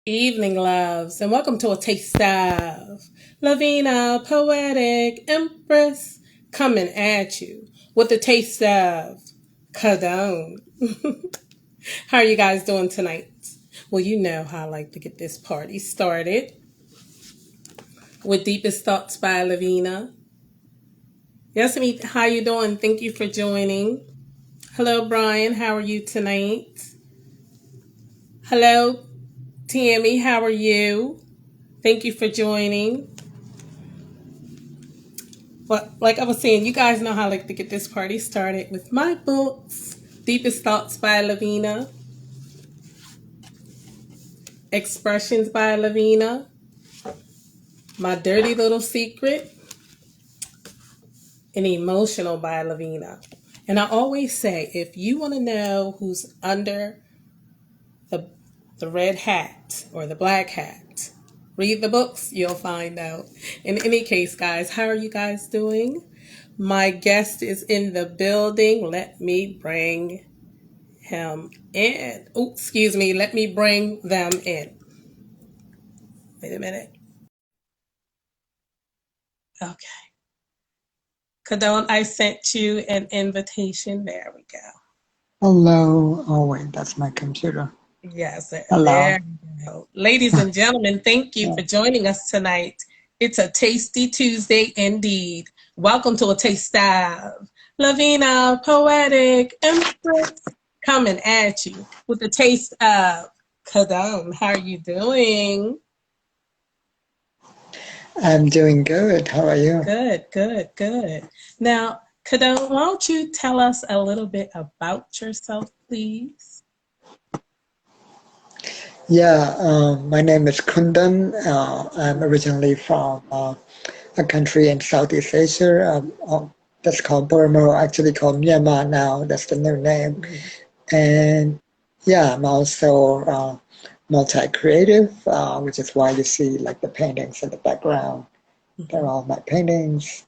Evening, loves, and welcome to a taste of Lavina, Poetic, Empress, coming at you with a taste of Kundan. How are you guys doing tonight? Well, you know how I like to get this party started with Deepest Thoughts by Lavina. Yes, how you doing? Thank you for joining. Hello, Brian. How are you tonight? Hello, Tammy. How are you? Thank you for joining. Well, like I was saying, you guys know how I like to get this party started with my books. Deepest Thoughts by Lavina. Expressions by Lavina. My Dirty Little Secret. And Emotional by Lavina. And I always say, if you want to know who's under the red hat or the black hat, read the books, you'll find out. In any case, guys, how are you guys doing? My guest is in the building. Let me bring him in. Oh, excuse me. Let me bring them in. Wait a minute. Okay. Kadon, I sent you an invitation. There we go. Hello. Oh, wait, that's my computer. Yes, Hello. there we go. Ladies and gentlemen, thank you for joining us tonight. It's a tasty Tuesday indeed. Welcome to a taste of Lavina, Poetic, Empress, coming at you with a taste of Kadam. How are you doing? I'm doing good. How are you? Good, good, good. Now, Kadam, why don't you tell us a little bit about yourself, please? Yeah, my name is Kundan. I'm originally from a country in Southeast Asia that's called Burma, actually called Myanmar now. That's the new name. And yeah, I'm also multi-creative, which is why you see like the paintings in the background. They're all my paintings.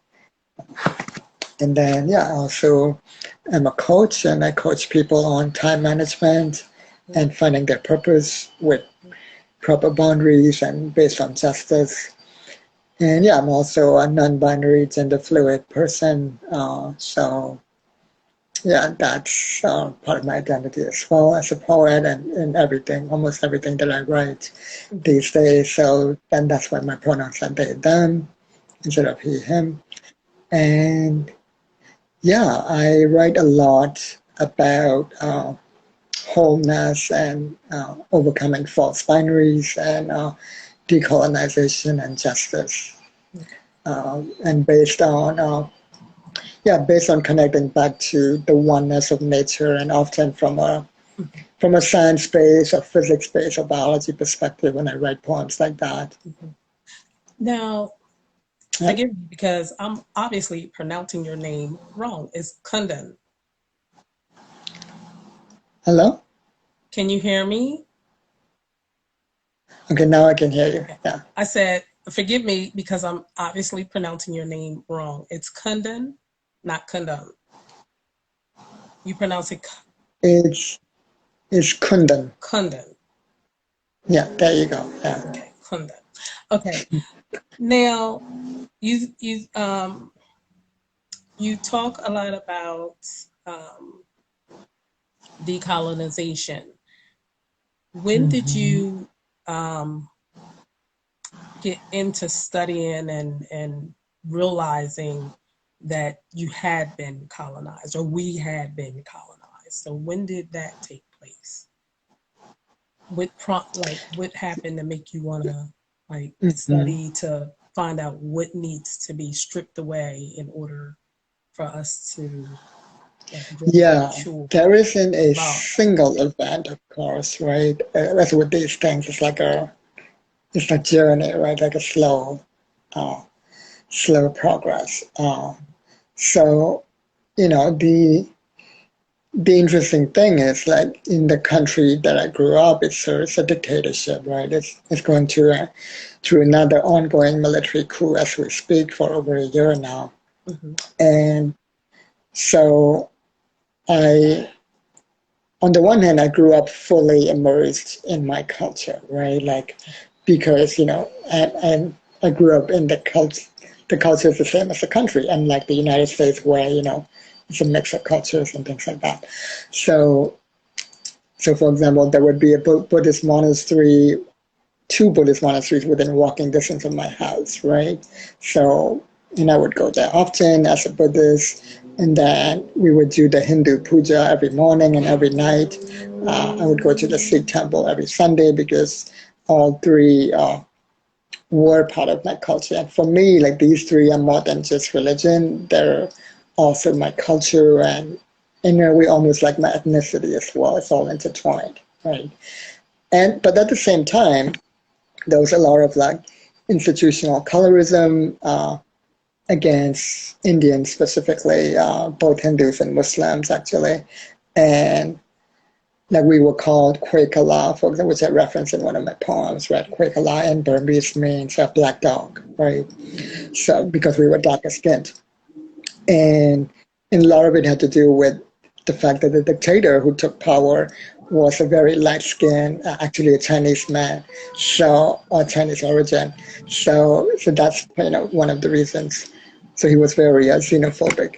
And then, yeah, also I'm a coach and I coach people on time management and finding their purpose with proper boundaries and based on justice. And yeah, I'm also a non-binary gender fluid person. So yeah, that's part of my identity as well as a poet and everything, almost everything that I write these days. So then that's why my pronouns are they, them instead of he, him. And yeah, I write a lot about wholeness and overcoming false binaries and decolonization and justice. And based on connecting back to the oneness of nature and often from a science based or physics based or biology perspective when I write poems like that. Now, forgive me because I'm obviously pronouncing your name wrong. It's Kundan. Hello? Can you hear me? Okay, now I can hear you. Okay. Yeah. I said, forgive me because I'm obviously pronouncing your name wrong. It's Kundan, not Kundan. You pronounce it It's Kundan. Kundan. Yeah, there you go. Yeah. Okay, Kundan. Okay. Now, you you talk a lot about um, decolonization. When did Mhm. you um, get into studying and realizing that you had been colonized or we had been colonized? So when did that take place? What happened to make you want to Mhm. study to find out what needs to be stripped away in order for us to really be Yeah, sure there isn't a about. single event, of course, right? That's with these things. It's a journey, right? Like a uh, slow progress. So you know, the interesting thing is like in the country that I grew up, it's a dictatorship, right? It's going through another ongoing military coup as we speak for over a year now, Mhm. and so I on the one hand, I grew up fully immersed in my culture, right? Like, because, and I grew up in the culture is the same as the country, unlike the United States where, it's a mix of cultures and things like that. So, for example, there would be a Buddhist monastery, two Buddhist monasteries within walking distance of my house, right? So, and I would go there often as a Buddhist, and then we would do the Hindu puja every morning and every night. I would go to the Sikh temple every Sunday because all three were part of my culture. And for me, like these three are more than just religion; they're also my culture, and in a way, almost like my ethnicity as well. It's all intertwined, right? But at the same time, there was a lot of like institutional colorism against Indians specifically, both Hindus and Muslims actually, and like we were called Quakala, for example, which I referenced in one of my poems, right? Quakala in Burmese means a black dog, right? So because we were darker skinned, and a lot of it had to do with the fact that the dictator who took power was a very light-skinned, actually a Chinese man, so or Chinese origin. So that's one of the reasons. So he was very xenophobic,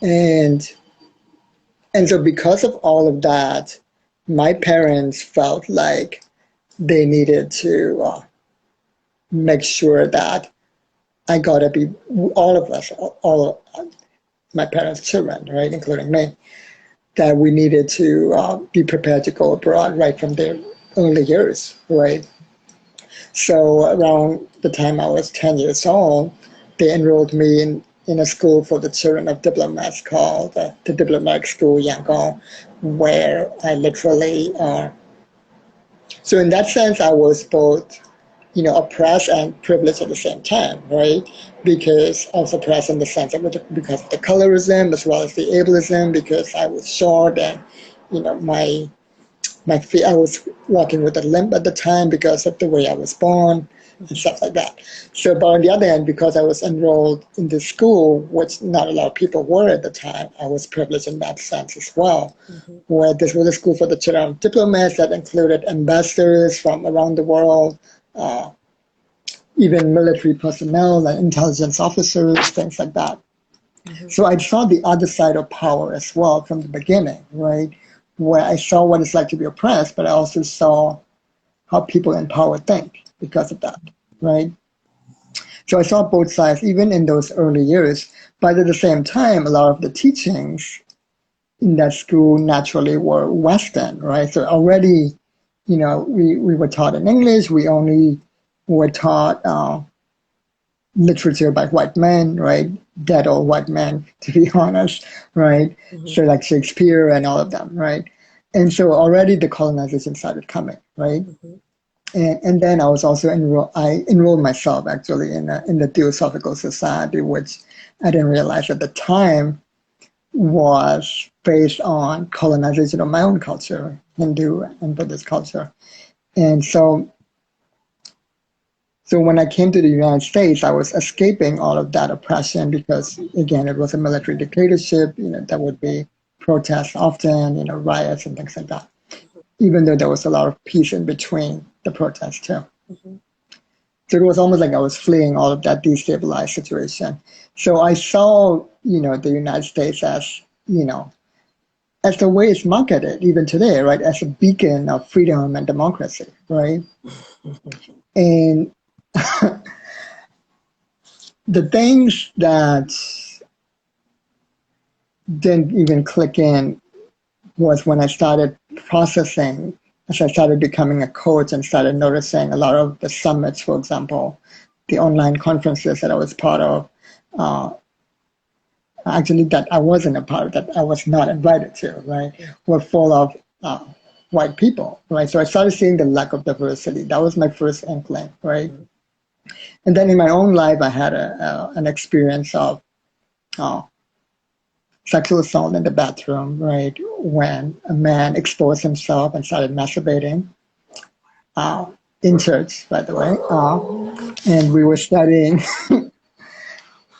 and so because of all of that, my parents felt like they needed to make sure that I got to be all of us, all my parents' children, right, including me, that we needed to be prepared to go abroad right from their early years, right? So around the time I was 10 years old, they enrolled me in a school for the children of diplomats called the Diplomatic School Yangon, where I literally, so in that sense, I was both oppressed and privileged at the same time, right? Because I was oppressed in the sense of because of the colorism as well as the ableism, because I was short and, my feet, I was walking with a limp at the time because of the way I was born and stuff like that. So, but on the other hand, because I was enrolled in this school, which not a lot of people were at the time, I was privileged in that sense as well. Where this was a school for the children of diplomats that included ambassadors from around the world, even military personnel like intelligence officers, things like that. So I saw the other side of power as well from the beginning, right? Where I saw what it's like to be oppressed, but I also saw how people in power think because of that, right? So I saw both sides, even in those early years. But at the same time, a lot of the teachings in that school naturally were Western, right? So already, we were taught in English. We only were taught literature by white men, right? Dead old white men, to be honest, right? So like Shakespeare and all of them, right? And so already the colonization started coming, right? And then I was also I enrolled myself actually in the Theosophical Society, which I didn't realize at the time was based on colonization of my own culture, Hindu and Buddhist culture. And so when I came to the United States, I was escaping all of that oppression because, again, it was a military dictatorship. There would be protests often, riots and things like that, even though there was a lot of peace in between the protests too. So it was almost like I was fleeing all of that destabilized situation. So I saw, the United States as, as the way it's marketed even today, right, as a beacon of freedom and democracy, right? And the things that didn't even click in was when I started processing, as I started becoming a coach and started noticing a lot of the summits, for example, the online conferences that I was part of, actually that I wasn't a part of, that I was not invited to, right, were full of white people, right? So I started seeing the lack of diversity. That was my first inkling, right? And then in my own life, I had an experience of sexual assault in the bathroom, right? When a man exposed himself and started masturbating in church, by the way. And we were studying,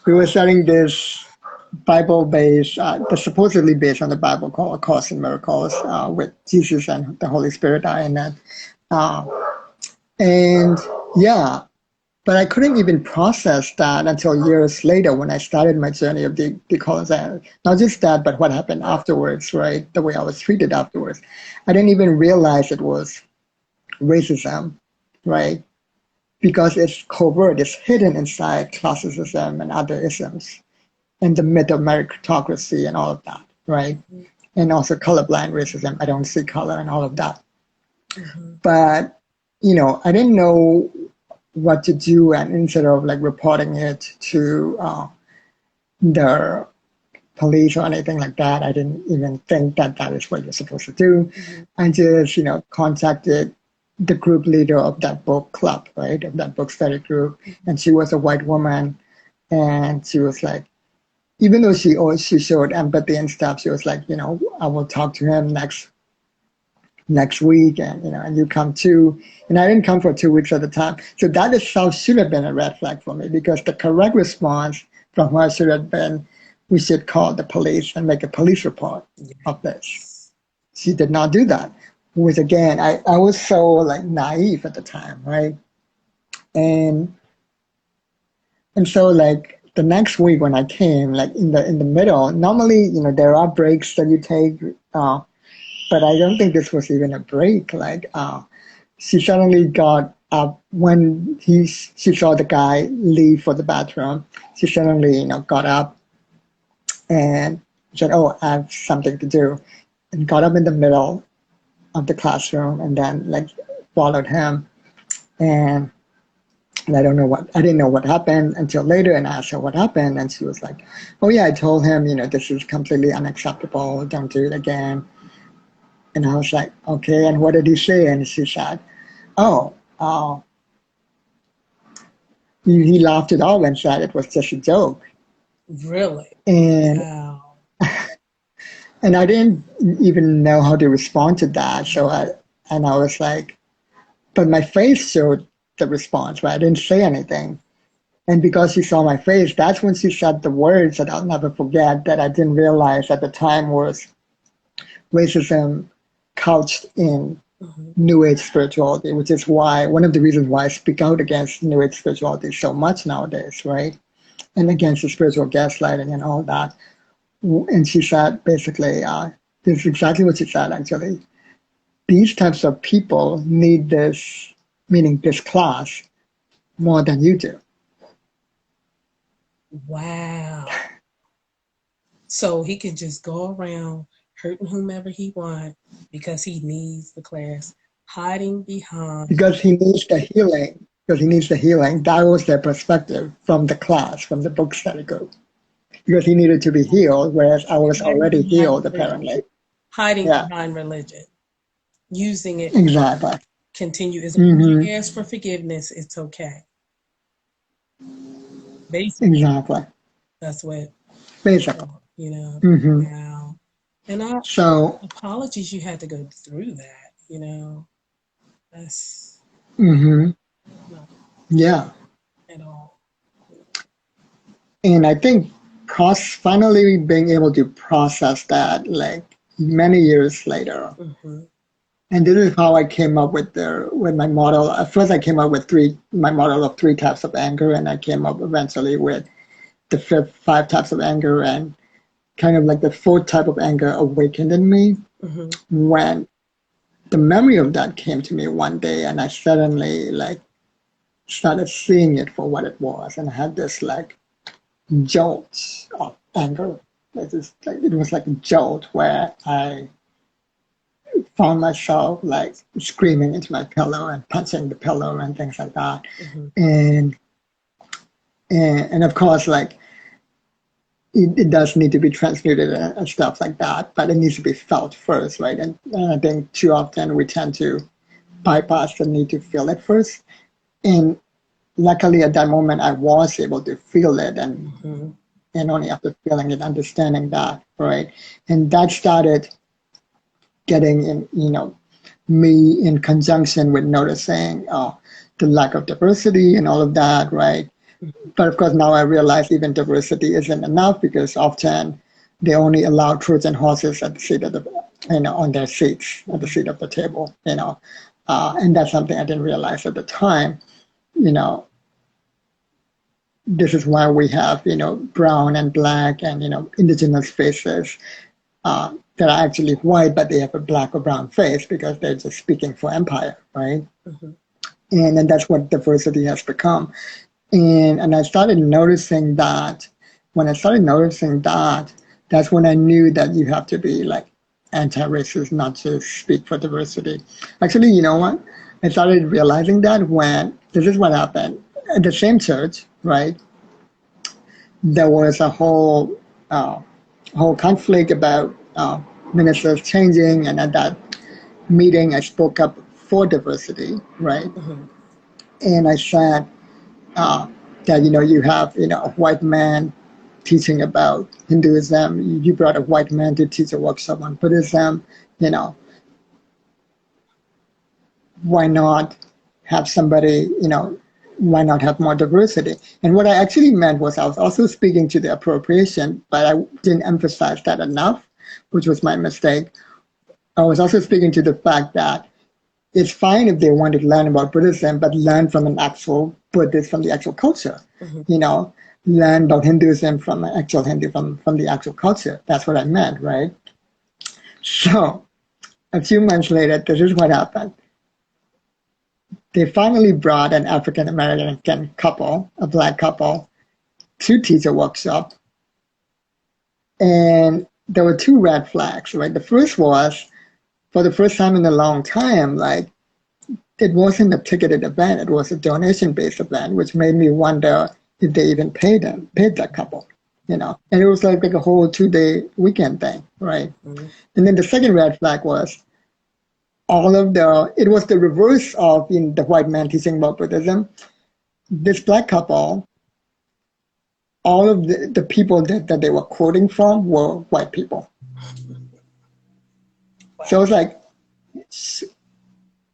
we were studying this Bible-based, they're supposedly based on the Bible called A Course in Miracles, with Jesus and the Holy Spirit are in it. Uh, and yeah, but I couldn't even process that until years later when I started my journey of decolonization. Not just that, but what happened afterwards, right? The way I was treated afterwards. I didn't even realize it was racism, right? Because it's covert, it's hidden inside classicism and other isms, and the myth of meritocracy and all of that, right? And also colorblind racism. I don't see color and all of that. But, I didn't know what to do, and instead of like reporting it to the police or anything like that, I didn't even think that that is what you're supposed to do. I just, contacted the group leader of that book club, right, of that book study group, and she was a white woman, and she was like, even though she showed empathy and stuff, she was like, I will talk to him next week, and and you come too. And I didn't come for 2 weeks at a time. So that itself should have been a red flag for me, because the correct response from her should have been, we should call the police and make a police report of this. She did not do that, which again, I was so like naive at the time, right? And so like the next week when I came, like in the middle, normally, there are breaks that you take, but I don't think this was even a break. Like, she suddenly got up when she saw the guy leave for the bathroom. She suddenly, got up and said, "Oh, I have something to do," and got up in the middle of the classroom, and then like followed him. And I didn't know what happened until later, and I asked her what happened, and she was like, "Oh yeah, I told him, this is completely unacceptable. Don't do it again." And I was like, "Okay, and what did he say?" And she said, "Oh, he laughed it off and said it was just a joke." Really? And Wow. and I didn't even know how to respond to that. So I was like, but my face showed the response, right? I didn't say anything. And because she saw my face, that's when she said the words that I'll never forget, that I didn't realize at the time was racism couched in New Age spirituality, which is why one of the reasons why I speak out against New Age spirituality so much nowadays, right? And against the spiritual gaslighting and all that. And she said basically, this is exactly what she said actually. These types of people need this, meaning this class, more than you do. Wow. So he can just go around hurting whomever he wants because he needs the class, hiding behind. Because he needs the healing. Because he needs the healing. That was their perspective from the class, from the book study group. Because he needed to be healed, whereas I was already healed, apparently. Hiding Yeah, behind religion, using it, exactly. continue. As long as Mm-hmm. you ask for forgiveness, it's okay. Basically, Exactly. that's what, Basically. Mm-hmm. wow. And I So, apologies you had to go through that. That's mm-hmm. not Yeah. at all. And I think finally being able to process that like many years later. And this is how I came up with my model. At first I came up with my model of 3 types of anger, and I came up eventually with the 5 types of anger, and kind of like the 4th type of anger awakened in me when the memory of that came to me one day, and I suddenly like started seeing it for what it was, and I had this like jolt of anger. It was like a jolt where I found myself like screaming into my pillow and punching the pillow and things like that. And of course, like it does need to be transmuted and stuff like that, but it needs to be felt first, right? And I think too often we tend to bypass the need to feel it first. And luckily at that moment, I was able to feel it, and only after feeling it, understanding that, right? And that started getting in, me in conjunction with noticing the lack of diversity and all of that, right? But of course, now I realize even diversity isn't enough because often they only allow Trojan horses at the seat of the, on their seats at the seat of the table, and that's something I didn't realize at the time. You know, this is why we have, brown and black and, indigenous faces that are actually white, but they have a black or brown face because they're just speaking for empire, right? Mm-hmm. And that's what diversity has become. And I started noticing that. When I started noticing that, that's when I knew that you have to be like anti-racist, not just speak for diversity. Actually, you know what? I started realizing that when this is what happened at the same church, right? There was a whole conflict about ministers changing, and at that meeting, I spoke up for diversity, right? Mm-hmm. And I said uh, that you have a white man teaching about Hinduism. You brought a white man to teach a workshop on Buddhism. You know, why not have somebody? Why not have more diversity? And what I actually meant was I was also speaking to the appropriation, but I didn't emphasize that enough, which was my mistake. I was also speaking to the fact that it's fine if they want to learn about Buddhism, but learn from an actual Buddhist, from the actual culture. Mm-hmm. Learn about Hinduism from an actual Hindu, from the actual culture. That's what I meant, right? So a few months later, this is what happened. They finally brought an African American couple, a black couple, to teach a workshop. And there were two red flags, right? The first was, for the first time in a long time, like, it wasn't a ticketed event, it was a donation-based event, which made me wonder if they even paid that couple, And it was like a whole 2-day weekend thing, right? Mm-hmm. And then the second red flag was it was the reverse of the white man teaching about Buddhism. This black couple, all of the people that they were quoting from were white people. Wow. So it's like,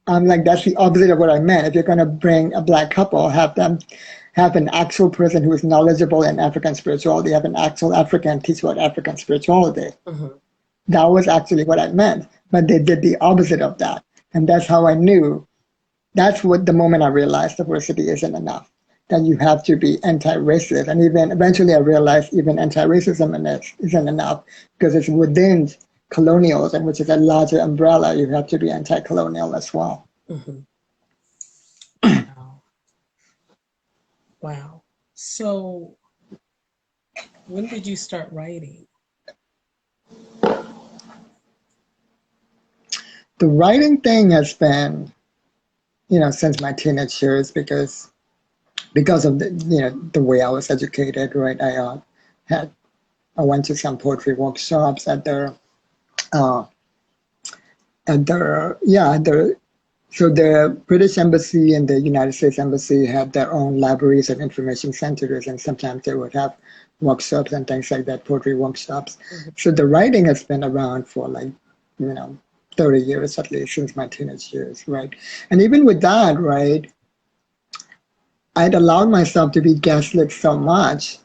I'm like, that's the opposite of what I meant. If you're going to bring a black couple, have an actual person who is knowledgeable in African spirituality, have an actual African teach about African spirituality. Mm-hmm. That was actually what I meant. But they did the opposite of that. And that's how I knew. That's what the moment I realized diversity isn't enough. That you have to be anti-racist. And even eventually I realized even anti-racism isn't enough because it's within colonialism, which is a larger umbrella. You have to be anti-colonial as well. Mm-hmm. Wow. Wow. So when did you start writing? The writing thing has been, since my teenage years because of the way I was educated, right? I went to some poetry workshops at their so the British Embassy and the United States Embassy had their own libraries and information centers, and sometimes they would have workshops and things like that, poetry workshops. Mm-hmm. So the writing has been around for 30 years at least, since my teenage years, right? And even with that, right, I'd allowed myself to be gaslit so much.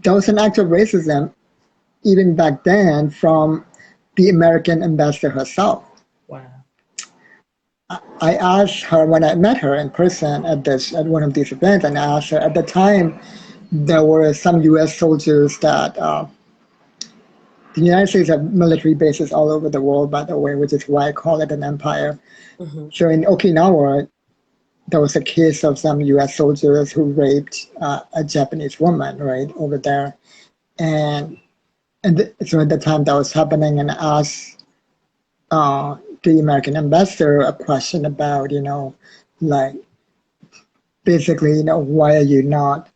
There was an act of racism even back then from the American ambassador herself. Wow. I asked her when I met her in person at one of these events, and I asked her at the time there were some U.S. soldiers that the United States have military bases all over the world, by the way, which is why I call it an empire. Mm-hmm. So in Okinawa, there was a case of some U.S. soldiers who raped a Japanese woman, right, over there. And so at the time that was happening, and I asked the American ambassador a question about, basically, why are you not,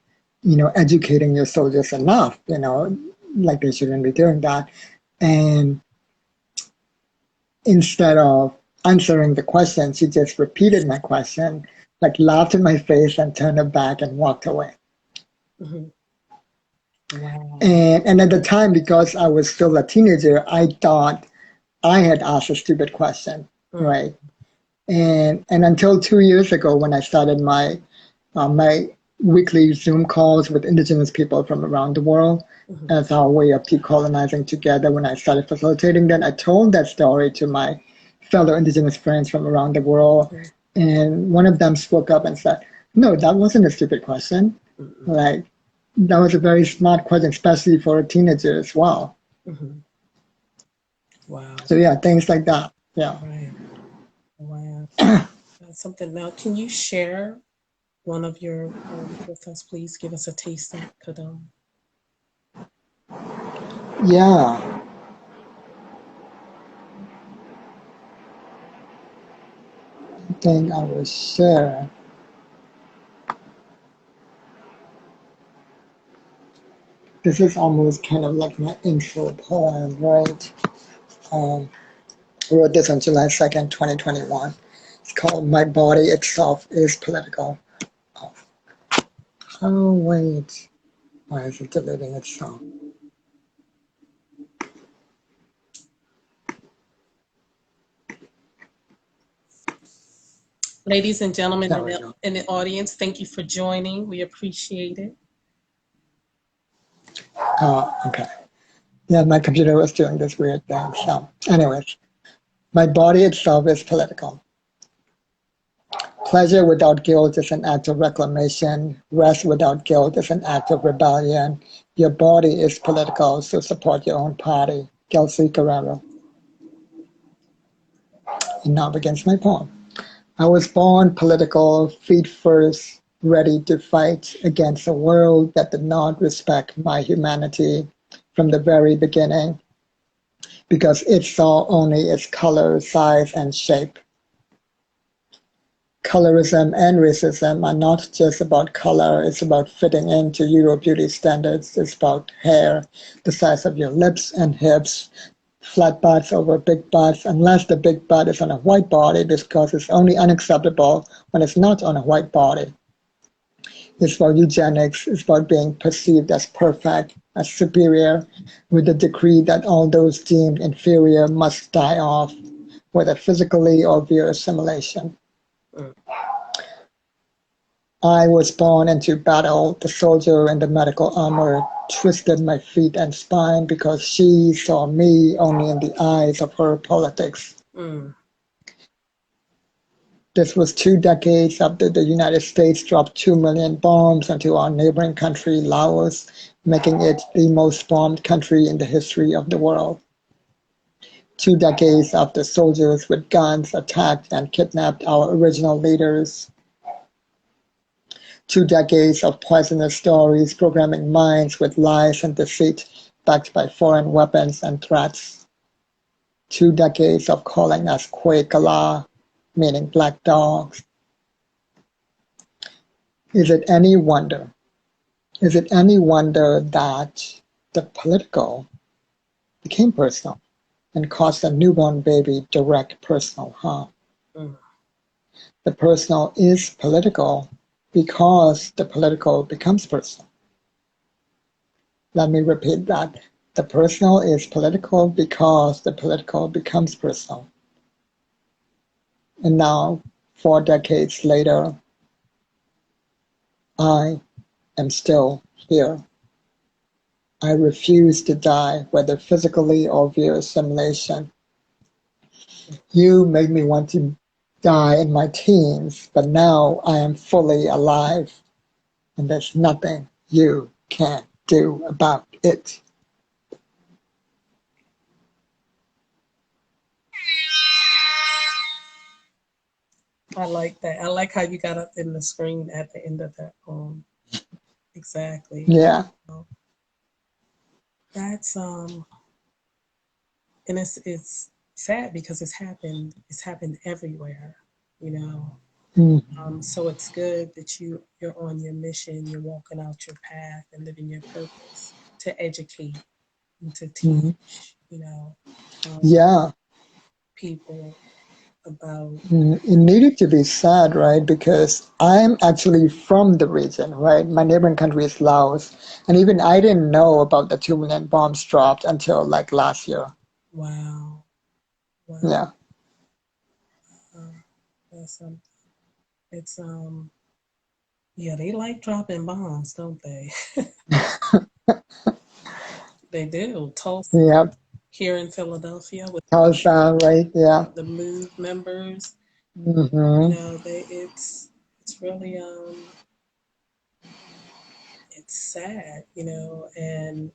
educating your soldiers enough, like they shouldn't be doing that. And instead of answering the question, she just repeated my question, like laughed in my face and turned her back and walked away. Mm-hmm. Wow. And at the time, because I was still a teenager, I thought I had asked a stupid question, right? And until 2 years ago, when I started my weekly Zoom calls with indigenous people from around the world as our way of decolonizing together. When I started facilitating that, I told that story to my fellow indigenous friends from around the world. And one of them spoke up and said, no, that wasn't a stupid question. Like, that was a very smart question, especially for a teenager as well. Wow. So yeah, things like that. Yeah. Right. Wow. That's something. Now, can you share one of your poems with us, please? Give us a taste of Kundan. Yeah. I think I will share. This is almost kind of like my intro poem, right? I wrote this on July 2nd, 2021. It's called My Body Itself is Political. Oh, wait. Why is it deleting itself? Ladies and gentlemen There we go. in the audience, thank you for joining. We appreciate it. Okay. Yeah, my computer was doing this weird thing. So, anyways, my body itself is political. Pleasure without guilt is an act of reclamation. Rest without guilt is an act of rebellion. Your body is political, so support your own party. Kelsey Guerrero. And now begins my poem. I was born political, feet first, ready to fight against a world that did not respect my humanity from the very beginning, because it saw only its color, size, and shape. Colorism and racism are not just about color, it's about fitting into Euro beauty standards. It's about hair, the size of your lips and hips, flat butts over big butts, unless the big butt is on a white body, because it's only unacceptable when it's not on a white body. It's about eugenics, it's about being perceived as perfect, as superior, with the decree that all those deemed inferior must die off, whether physically or via assimilation. I was born into battle. The soldier in the medical armor twisted my feet and spine because she saw me only in the eyes of her politics. This was 2 decades after the United States dropped 2 million bombs into our neighboring country, Laos, making it the most bombed country in the history of the world. 2 decades after soldiers with guns attacked and kidnapped our original leaders. 2 decades of poisonous stories programming minds with lies and deceit, backed by foreign weapons and threats. 2 decades of calling us Kwekala, meaning black dogs. Is it any wonder that the political became personal and caused a newborn baby direct personal harm? The personal is political because the political becomes personal. Let me repeat that. The personal is political because the political becomes personal. And now, 4 decades later, I am still here. I refuse to die, whether physically or via assimilation. You made me want to die in my teens, but now I am fully alive, and there's nothing you can do about it. I like that. I like how you got up in the screen at the end of that poem. Exactly. Yeah. That's and it's sad because it's happened everywhere, you know. So it's good that you're on your mission, you're walking out your path and living your purpose to educate and to teach, you know, Yeah. people about. It needed to be said, right? Because I'm actually from the region, right? My neighboring country is Laos. And even I didn't know about the 2 million bombs dropped until like last year. Wow. Yeah. That's something. It's Yeah, they like dropping bombs, don't they? They do. Tulsa Yep. here in Philadelphia with Tulsa, right? Yeah. the Move members. You Hmm. know, it's really it's sad, you know, and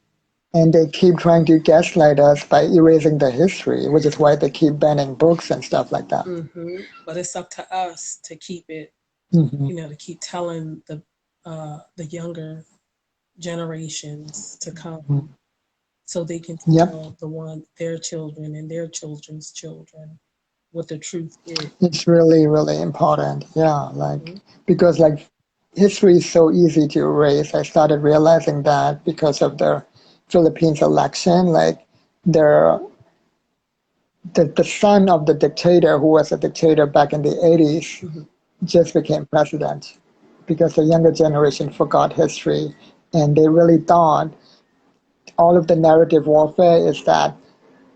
And they keep trying to gaslight us by erasing the history, which is why they keep banning books and stuff like that. but it's up to us to keep it, Hmm. you know, to keep telling the younger generations to come so they can Yep. tell their children and their children's children what the truth is. It's really, really important. Yeah. Mhm. Because history is so easy to erase. I started realizing that because of the Philippines election, there the son of the dictator who was a dictator back in the 80s Mhm. just became president because the younger generation forgot history and they really thought all of the narrative warfare is that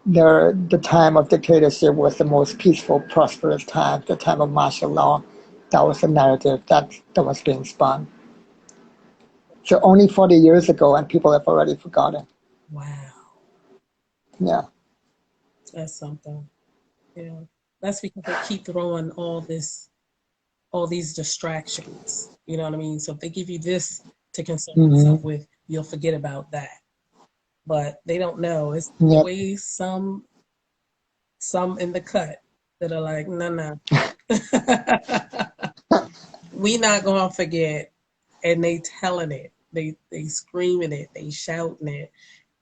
the time of dictatorship was the most peaceful, prosperous time, the time of martial law. That was the narrative that was being spun. So only 40 years ago, and people have already forgotten. Wow, Yeah. that's something. Yeah, that's because they keep throwing all these distractions. You know what I mean? So if they give you this to concern yourself Hmm. with, you'll forget about that. But they don't know. It's Yep. always some in the cut that are like, no, no. We not gonna forget. And they telling it. They screaming it, they shouting it,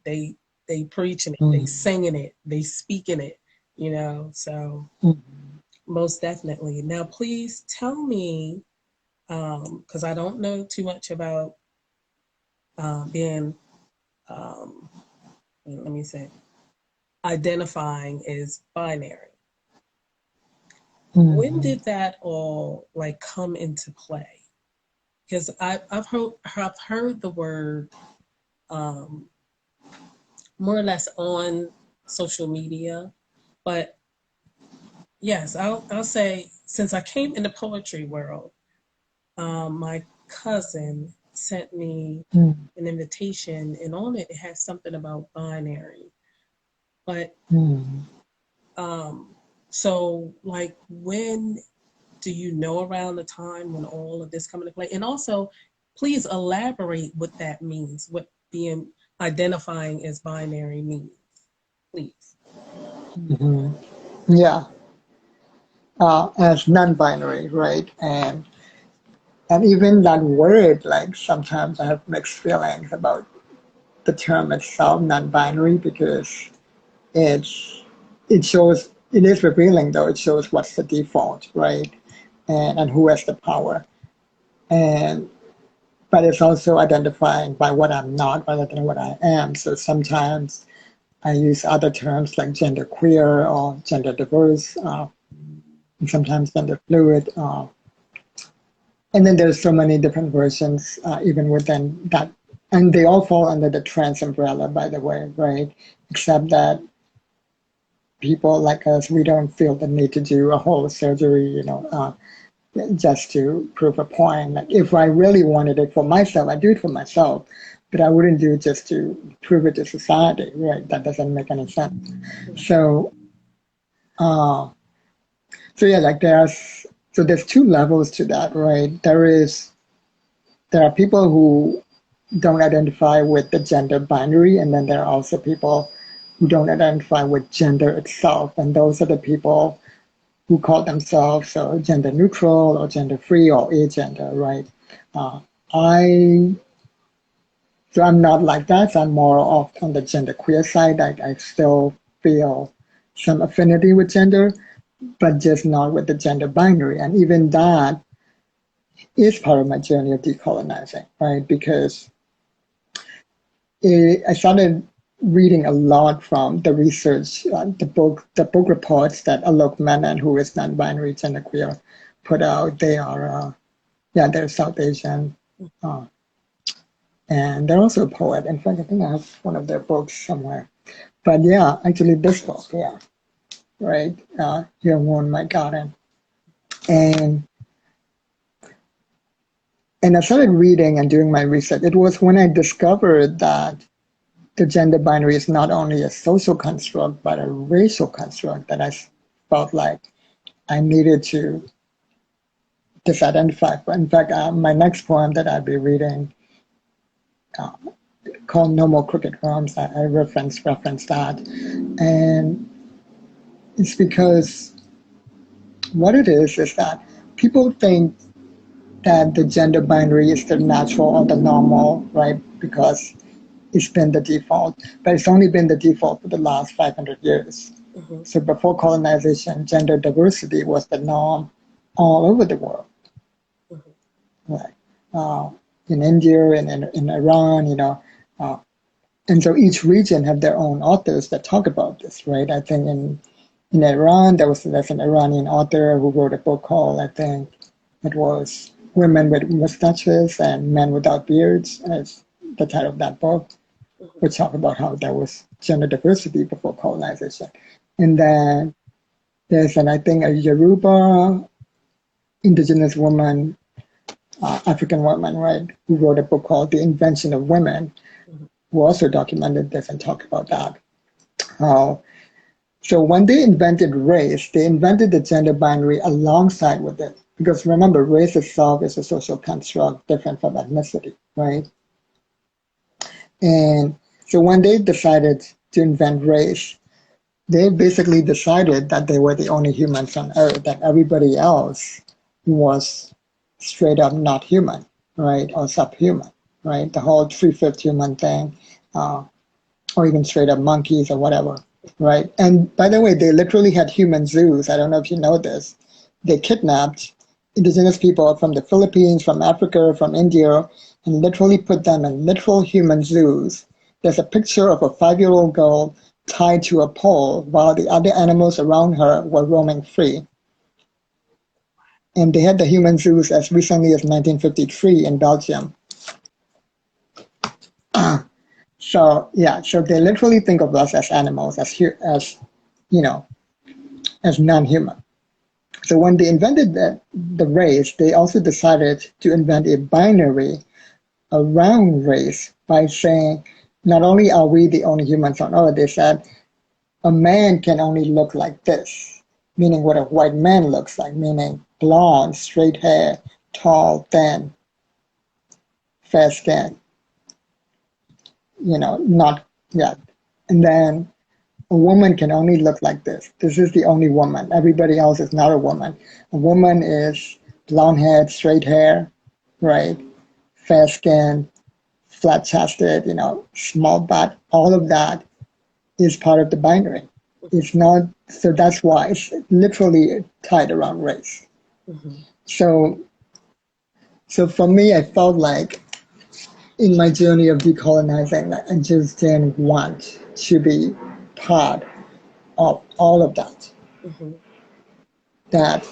they they preaching it, they Hmm. singing it, they speaking it, you know. So most definitely. Now please tell me, because I don't know too much about being um, let me say identifying as binary. When Hmm. did that all like come into play? Because I've heard the word um, more or less on social media, but yes, I'll say since I came in the poetry world, my cousin sent me Hmm. an invitation, and on it has something about binary. But Hmm. um, so like when do you know around the time when all of this come into play? And also, please elaborate what that means, what being identifying as binary means, please. Hmm. Yeah. As non-binary, right? And even that word, sometimes I have mixed feelings about the term itself, non-binary, because it's it is revealing though. It shows what's the default, right? And who has the power. And but it's also identifying by what I'm not rather than what I am. So sometimes I use other terms like gender queer or gender diverse, and sometimes gender fluid. And then there's so many different versions, even within that. And they all fall under the trans umbrella, by the way, right? Except that people like us, we don't feel the need to do a whole surgery, just to prove a point. Like if I really wanted it for myself, I do it for myself, but I wouldn't do it just to prove it to society, right? That doesn't make any sense. So, uh, so yeah, there's two levels to that, right? There are people who don't identify with the gender binary, and then there are also people who don't identify with gender itself, and those are the people who call themselves gender neutral or gender free or agender, right? Uh, I so I'm not like that. So I'm more of on the gender queer side. I still feel some affinity with gender, but just not with the gender binary. And even that is part of my journey of decolonizing, right? Because I started reading a lot from the research, the book reports that Alok Menon, who is non-binary genderqueer, put out. They're South Asian, uh, and they're also a poet. In fact, I think I have one of their books somewhere. But yeah, actually, this book, yeah, right, Here Worn My Garden, and And I started reading and doing my research. It was when I discovered that the gender binary is not only a social construct, but a racial construct that I felt like I needed to disidentify. In fact, my next poem that I'll be reading uh, called No More Crooked Realms, I reference that. And it's because what it is that people think that the gender binary is the natural or the normal, right? Because it's been the default, but it's only been the default for the last 500 years. Mm-hmm. So before colonization, gender diversity was the norm all over the world, Mm-hmm. right? In India and in Iran, and so each region have their own authors that talk about this, right? I think in Iran, there's an Iranian author who wrote a book called, I think it was Women with Mustaches and Men Without Beards, as the title of that book, Mm-hmm. which talk about how there was gender diversity before colonization. And then there's I think a Yoruba indigenous woman, African woman, right, who wrote a book called The Invention of Women, Mm-hmm. who also documented this and talked about that. How So when they invented race, they invented the gender binary alongside with it. Because remember, race itself is a social construct different from ethnicity, right? And so when they decided to invent race, they basically decided that they were the only humans on Earth, that everybody else was straight up not human, right? Or subhuman, right? The whole three-fifth human thing, uh, or even straight up monkeys or whatever, right? And by the way, they literally had human zoos. I don't know if you know this. They kidnapped indigenous people from the Philippines, from Africa, from India, and literally put them in literal human zoos. There's a picture of a 5-year-old girl tied to a pole while the other animals around her were roaming free. And they had the human zoos as recently as 1953 in Belgium. So yeah, so they literally think of us as animals, as you know, as non-human. So when they invented the race, they also decided to invent a binary around race by saying, not only are we the only humans on Earth, they said a man can only look like this, meaning what a white man looks like, meaning blonde, straight hair, tall, thin, fair skin, not, yeah. And then a woman can only look like this. This is the only woman. Everybody else is not a woman. A woman is blonde haired, straight hair, right? Fair skin, flat chested, small butt. All of that is part of the binary. It's not, so that's why it's literally tied around race. Mm-hmm. So, so for me, I felt like in my journey of decolonizing, I just didn't want to be part of all of that. Mm-hmm. That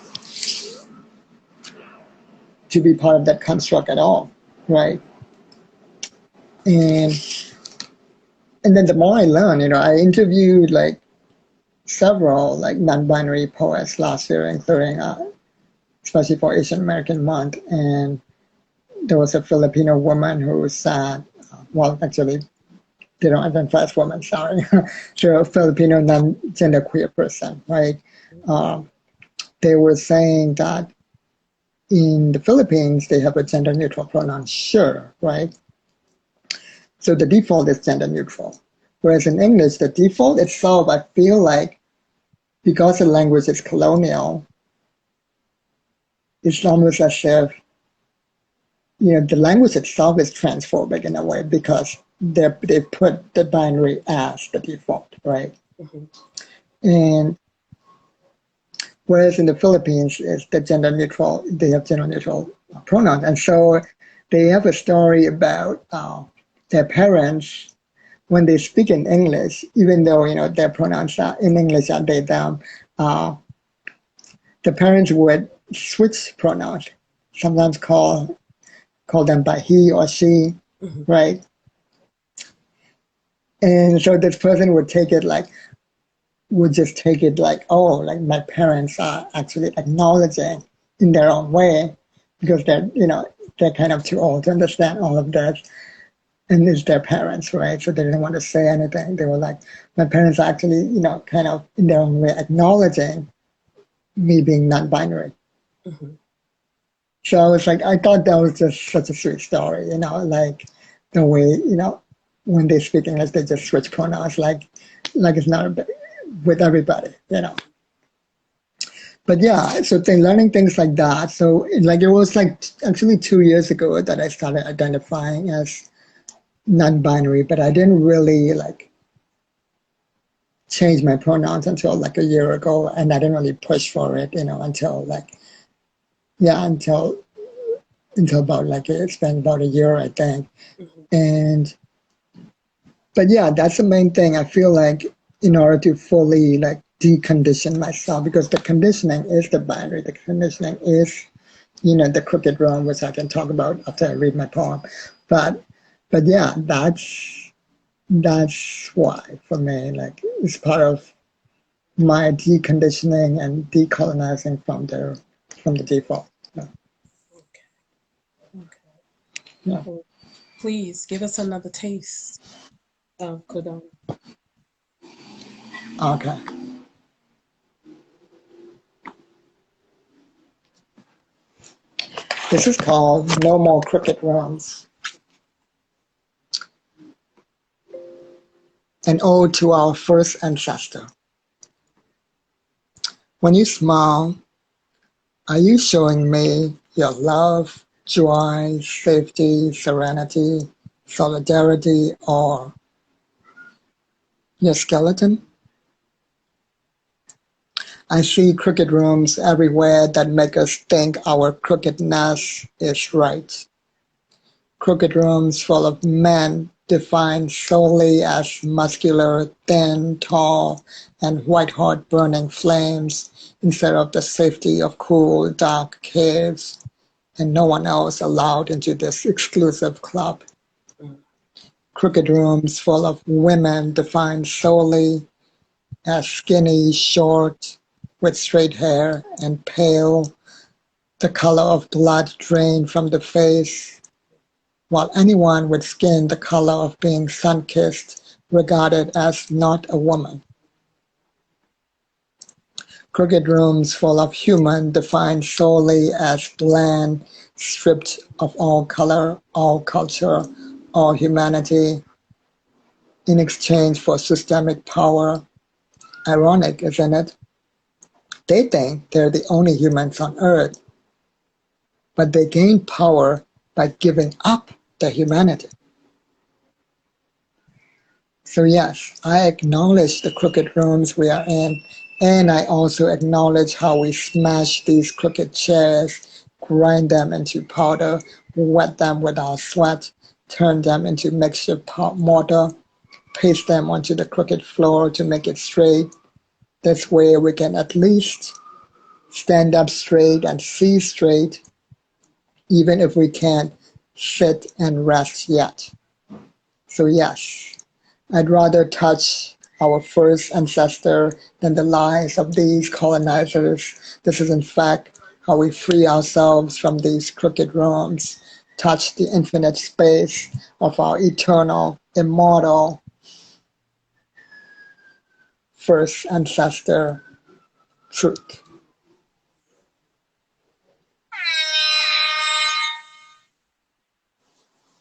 to be part of that construct at all, right? And and then the more I learned, I interviewed like several like non-binary poets last year, including especially for Asian American Month, and there was a Filipino woman who said, well, actually, they don't identify as women, sorry. So a Filipino non-gender queer person, right? They were saying that in the Philippines, they have a gender neutral pronoun, sure, right? So the default is gender neutral. Whereas in English, the default itself, I feel like, because the language is colonial, it's almost as if, the language itself is transphobic in a way because they put the binary as the default, right? Mm-hmm. And whereas in the Philippines, it's the gender neutral, they have gender neutral pronouns. And so they have a story about their parents when they speak in English, even though their pronouns are in English are they them, the parents would switch pronouns, sometimes call them by he or she, Mm-hmm. right? And so this person would just take it like, oh, like my parents are actually acknowledging in their own way because they're kind of too old to understand all of this. And it's their parents, right? So they didn't want to say anything. They were like, my parents are actually, kind of in their own way acknowledging me being non-binary. Mm-hmm. So I was like, I thought that was just such a sweet story, like the way, when they speak English, they just switch pronouns, like it's not with everybody. But yeah, so learning things like that. So like it was like actually 2 years ago that I started identifying as non-binary, but I didn't really like change my pronouns until like a year ago, and I didn't really push for it, until like yeah, until about like it's been about a year, I think. Mm-hmm. And but yeah, that's the main thing. I feel like in order to fully like decondition myself, because the conditioning is the binary, the conditioning is the crooked realm, which I can talk about after I read my poem. But yeah, that's why for me, like it's part of my deconditioning and decolonizing from the default. Yeah. Okay. Okay. Yeah. Well, please give us another taste of Kundan. Okay. This is called No More Crooked Realms, an ode to our first ancestor. When you smile, are you showing me your love, joy, safety, serenity, solidarity, or your skeleton? I see crooked rooms everywhere that make us think our crookedness is right. Crooked rooms full of men defined solely as muscular, thin, tall, and white-hot burning flames instead of the safety of cool, dark caves, and no one else allowed into this exclusive club. Mm. Crooked rooms full of women defined solely as skinny, short, with straight hair and pale, the color of blood drained from the face, while anyone with skin the color of being sun-kissed regarded as not a woman. Crooked rooms full of human defined solely as bland, stripped of all color, all culture, all humanity, in exchange for systemic power. Ironic, isn't it? They think they're the only humans on earth, but they gain power by giving up their humanity. So yes, I acknowledge the crooked rooms we are in, and I also acknowledge how we smash these crooked chairs, grind them into powder, wet them with our sweat, turn them into makeshift mortar, paste them onto the crooked floor to make it straight. This way we can at least stand up straight and see straight, even if we can't sit and rest yet. So yes, I'd rather touch our first ancestor than the lies of these colonizers. This is in fact how we free ourselves from these crooked realms, touch the infinite space of our eternal, immortal first ancestor truth.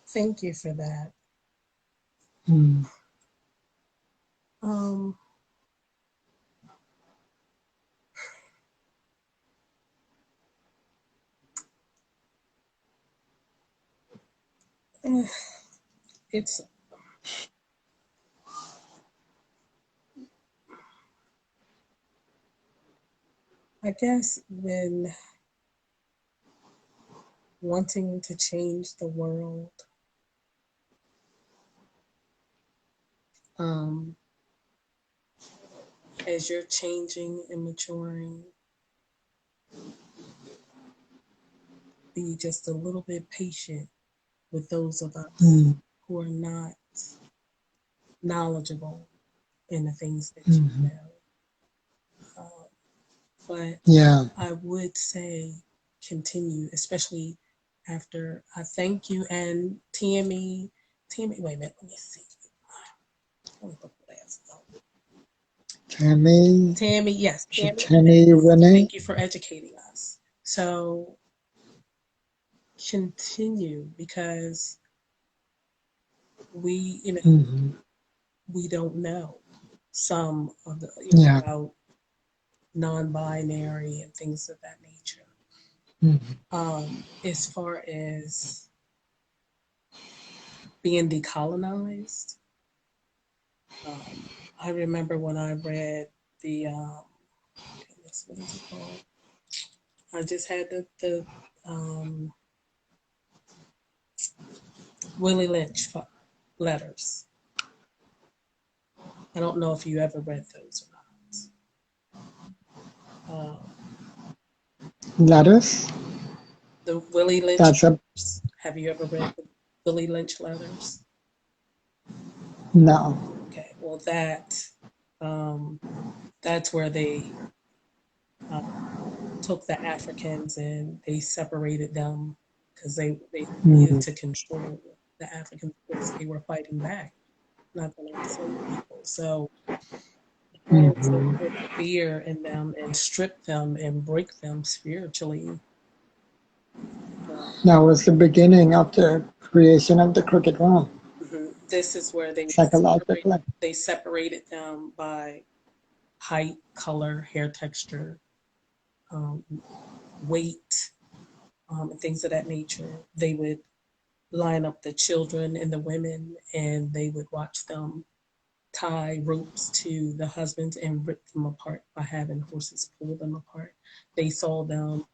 Thank you for that. Mm. Um, eh, it's, I guess, when wanting to change the world, um, as you're changing and maturing, be just a little bit patient with those of us Mm. who are not knowledgeable in the things that you Mhm. know. Um, but Yeah. I would say continue, especially after I thank you and Tammy, wait a minute, let me see. Let me put my glasses on. Tammy, yes, Tammy, Renee. thank you for educating us. So continue because we, we don't know some of the, Yeah. about non-binary and things of that nature. As far as being decolonized, I remember when I read the goodness, what is it called? I just had the Willie Lynch letters. I don't know if you ever read those or not. Letters. The Willie Lynch That's a letters. Have you ever read the Willie Lynch letters? no. Okay, well um, that's where they uh, took the Africans and they separated them because they needed to control the Africans because they were fighting back, not going to enslave people. So they wanted to put fear in them and strip them and break them spiritually. That was the beginning of the creation of the crooked realm, This is where psychologically. they separated them by height, color, hair texture, um, weight, and things of that nature. They would line up the children and the women, and they would watch them tie ropes to the husbands and rip them apart by having horses pull them apart. They saw them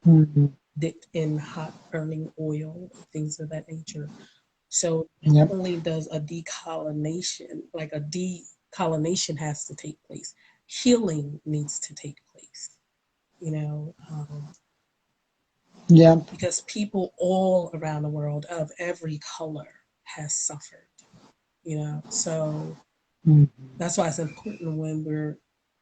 dipped in hot burning oil, things of that nature. So not Yep. only does a decolonization, like a decolonization has to take place, healing needs to take place, you know, Yep. because people all around the world of every color has suffered, you know. So that's why it's important when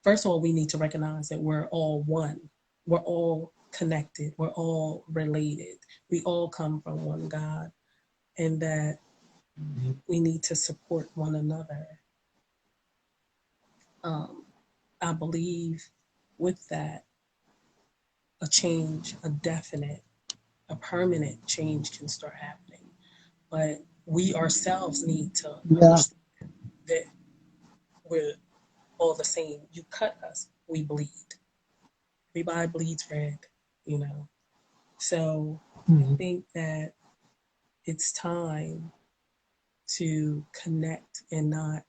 first of all, we need to recognize that we're all one. We're all connected. We're all related. We all come from one God, and that we need to support one another. Um, I believe with that, a change, a definite, a permanent change can start happening. But we ourselves need to Yeah. understand that we're all the same. You cut us, we bleed. Everybody bleeds red, you know. So I think that it's time to connect and not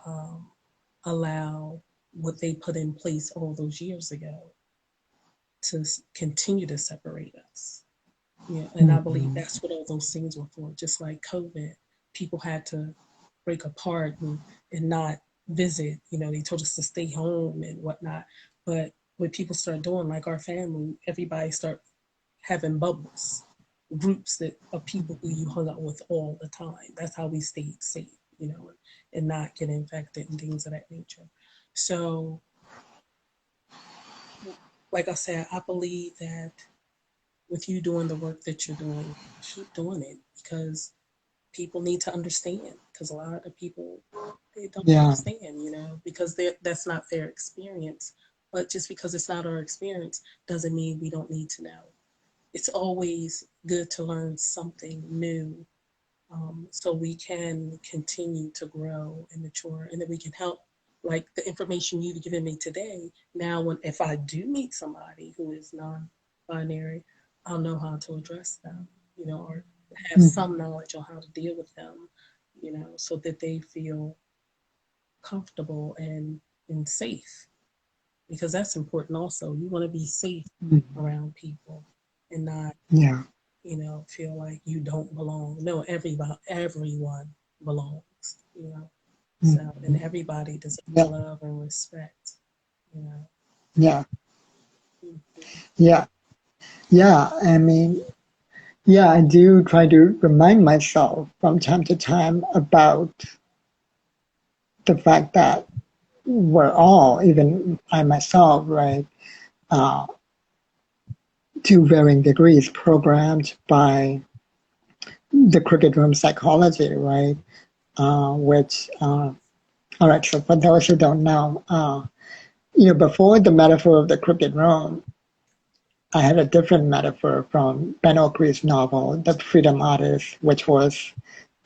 um, allow what they put in place all those years ago to continue to separate us. Yeah, and I believe that's what all those things were for. Just like COVID, people had to break apart and not visit. You know, they told us to stay home and whatnot. But what people start doing, like our family, everybody start having bubbles, groups that of people who you hung out with all the time. That's how we stayed safe, you know, and not get infected and things of that nature. So, like I said, I believe that with you doing the work that you're doing, keep doing it because people need to understand. Because a lot of people they don't Yeah. understand, you know, because that's not their experience. But just because it's not our experience doesn't mean we don't need to know. It's always good to learn something new so we can continue to grow and mature and that we can help like the information you've given me today now when if I do meet somebody who is non-binary I'll know how to address them, you know, or have some knowledge on how to deal with them, you know, so that they feel comfortable and safe because that's important also. You want to be safe around people and not, Yeah. you know, feel like you don't belong. No, everyone belongs, you know. So and everybody deserves Yeah. love and respect, you know. Yeah. Mhm. Yeah. Yeah. I mean, yeah, I do try to remind myself from time to time about the fact that we're all, even I myself, right, uh, to varying degrees programmed by the cricket room psychology, right? Which, all right, so for those who don't know, before the metaphor of the cricket room, I had a different metaphor from Ben Okri's novel, The Freedom Artist, which was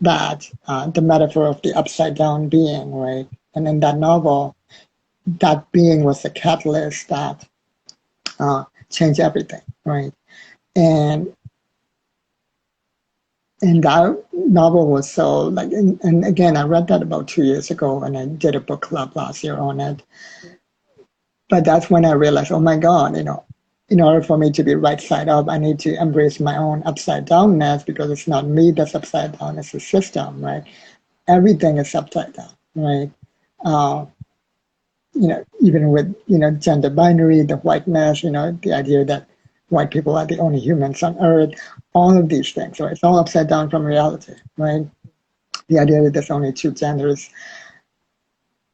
that the metaphor of the upside down being, right? And in that novel, that being was the catalyst that changed everything, right? And that novel was so like, and again, I read that about 2 years ago, and I did a book club last year on it. But that's when I realized, oh my God, in order for me to be right side up, I need to embrace my own upside downness, because it's not me that's upside down, it's the system, right? Everything is upside down, right? Uh, even with, gender binary, the whiteness, the idea that white people are the only humans on earth, all of these things, right? It's all upside down from reality, right? The idea that there's only two genders.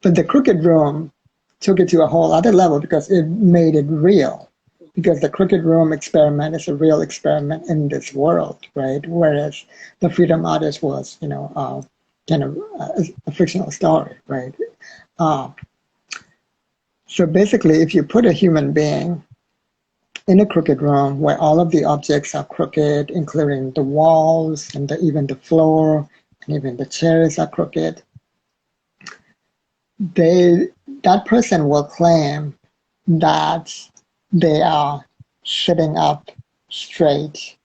But the Crooked Room took it to a whole other level because it made it real. Because the Crooked Room experiment is a real experiment in this world, right? Whereas the Freedom Artist was, kind of a fictional story, right? Uh, so basically, if you put a human being in a crooked room where all of the objects are crooked, including the walls and even the floor, and even the chairs are crooked, that person will claim that they are sitting up straight.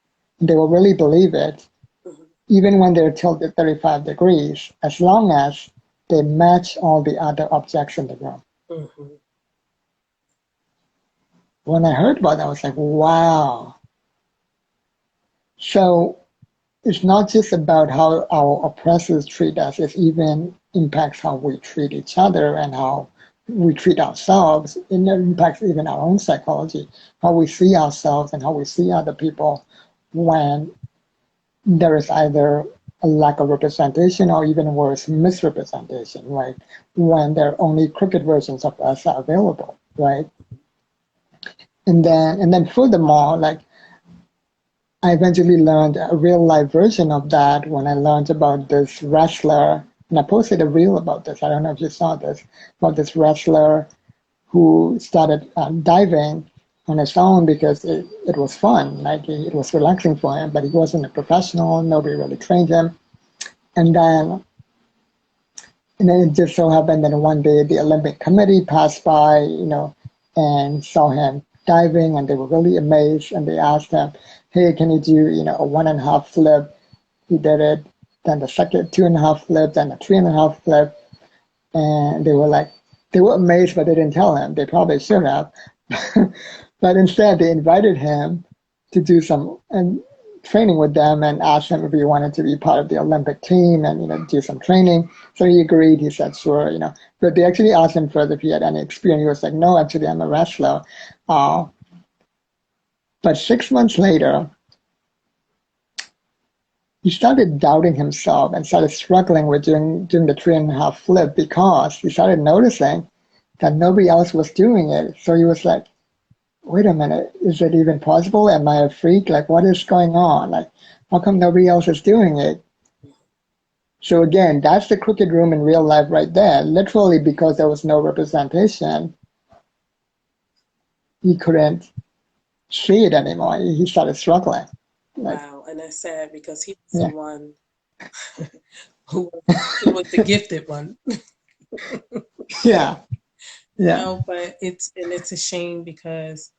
They will really believe it, even when they're tilted 35 degrees, as long as they match all the other objects in the room. Mm-hmm. When I heard about that, I was like, wow. So it's not just about how our oppressors treat us, it even impacts how we treat each other and how we treat ourselves. It impacts even our own psychology, how we see ourselves and how we see other people when there is either a lack of representation or even worse, misrepresentation, right? When there are only crooked versions of us are available, right? And then furthermore, like I eventually learned a real life version of that when I learned about this wrestler. And I posted a reel about this. I don't know if you saw this, about this wrestler who started diving on his own because it was fun. Like it was relaxing for him, but he wasn't a professional. Nobody really trained him. And then, and then it just so happened that one day the Olympic Committee passed by, and saw him diving, and they were really amazed. And they asked him, "Hey, can you do, a 1.5 flip?" He did it. Then the second 2.5 flip, then the 3.5 flip, and they were amazed, but they didn't tell him. They probably should have, but instead they invited him to do some training with them and asked him if he wanted to be part of the Olympic team and do some training. So he agreed. He said sure. But they actually asked him further if he had any experience. He was like, no, actually I'm a wrestler. But 6 months later, he started doubting himself and started struggling with doing the 3.5 flip because he started noticing that nobody else was doing it. So he was like, wait a minute, is it even possible? Am I a freak? Like, what is going on? Like, how come nobody else is doing it? So again, that's the crooked room in real life right there. Literally, because there was no representation, he couldn't see it anymore. He started struggling. Like, Wow, and that's sad because he was the yeah, one who was the gifted one. yeah, yeah. No, but it's a shame because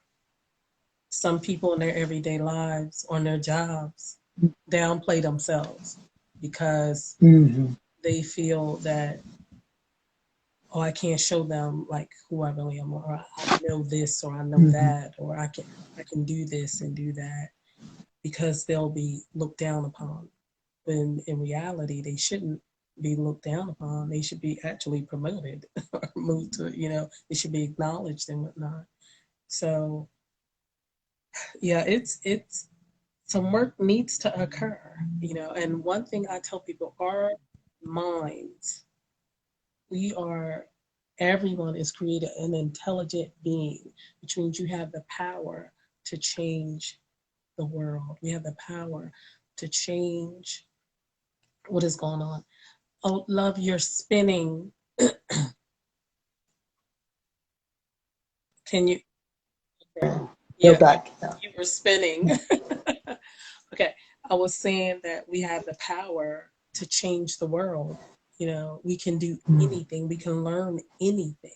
some people in their everyday lives, on their jobs, downplay themselves because Mm-hmm. they feel that, oh, I can't show them like who I really am, or I know this, or I know Mm-hmm. that, or I can do this and do that, because they'll be looked down upon. When in reality, they shouldn't be looked down upon. They should be actually promoted or moved to, they should be acknowledged and whatnot. So yeah, it's some work needs to occur, and one thing I tell people, our minds, we are, everyone is created an intelligent being, which means you have the power to change the world. We have the power to change what is going on. Oh, love, you're spinning. Can you? You're Yeah, back. Yeah. you were spinning. Okay, I was saying that we have the power to change the world. You know, we can do anything, we can learn anything.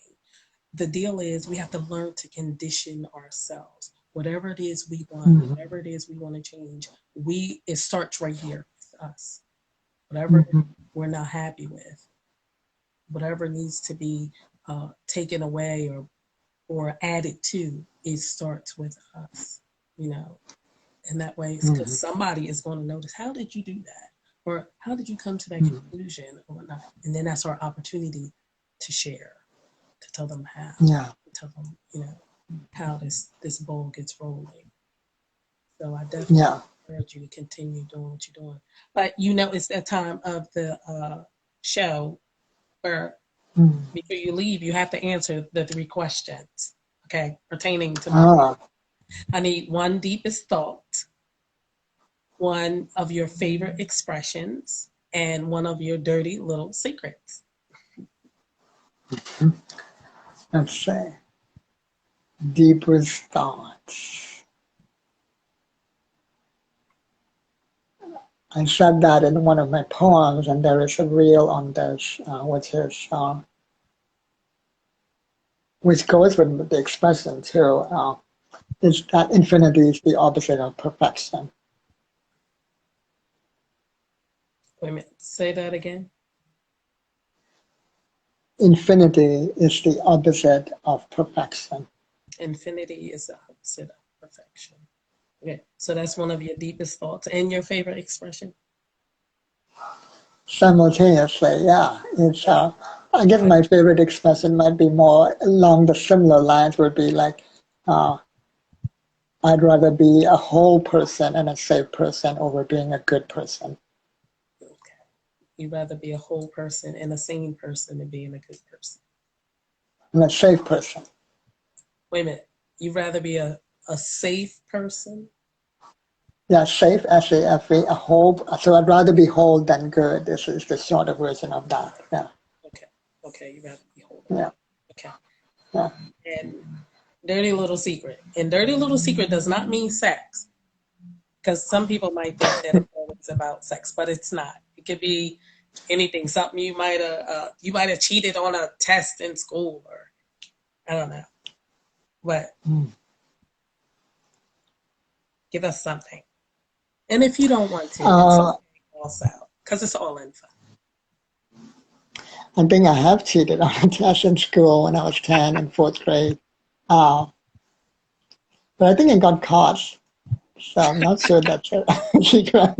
The deal is we have to learn to condition ourselves. Whatever it is we want, Mhm. whatever it is we want to change, it starts right here with us. Whatever Mhm. we're not happy with, whatever needs to be taken away or added to, it starts with us. You know, and that way, because Mhm. somebody is going to notice, how did you do that? Or how did you come to that Mhm. conclusion or whatnot? And then that's our opportunity to share, to tell them how, Yeah. to tell them, you know, how this bowl gets rolling. So I definitely Yeah. encourage you to continue doing what you're doing. But you know, it's that time of the show where Mhm. before you leave, you have to answer the three questions, okay, pertaining to my. Ah. I need one deepest thought, one of your favorite expressions, and one of your dirty little secrets. Let's say deepest thoughts. I said that in one of my poems, and there is a reel on this, which goes with the expression too. Is that infinity is the opposite of perfection. Wait a minute, say that again. Infinity is the opposite of perfection. Infinity is the opposite of perfection. Okay, so that's one of your deepest thoughts and your favorite expression. Simultaneously, yeah. I guess my favorite expression might be more along the similar lines, would be like, uh, I'd rather be a whole person and a safe person over being a good person Okay. You'd rather be a whole person and a sane person than being a good person. and a safe person. Wait a minute. You'd rather be a safe person? Yeah, safe, S-A-F-E, a whole. So I'd rather be whole than good. This is the shorter version of that. Yeah, Okay. Okay, you'd rather be whole. yeah, Okay. yeah. And dirty little secret. And dirty little secret does not mean sex. Because some people might think that it's always about sex, but it's not. It could be anything. Something you might have cheated on a test in school, or I don't know. But Mm. give us something. And if you don't want to, it's Uh, okay also, because it's all in fun. I think I have cheated on a test in school when I was 10 in fourth grade. Uh, but I think I got caught. So I'm not sure that's a secret.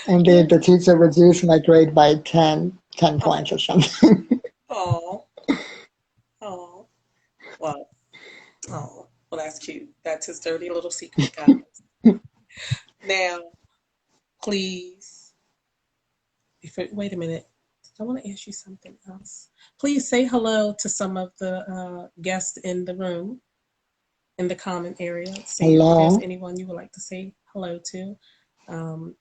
And the teacher reduced my grade by 10 points or something. Oh, oh, well, well, that's cute. That's his dirty little secret, guys. Now, please, wait a minute. I want to ask you something else. Please say hello to some of the guests in the room, in the comment area. See if there's Hello, anyone you would like to say hello to. Um,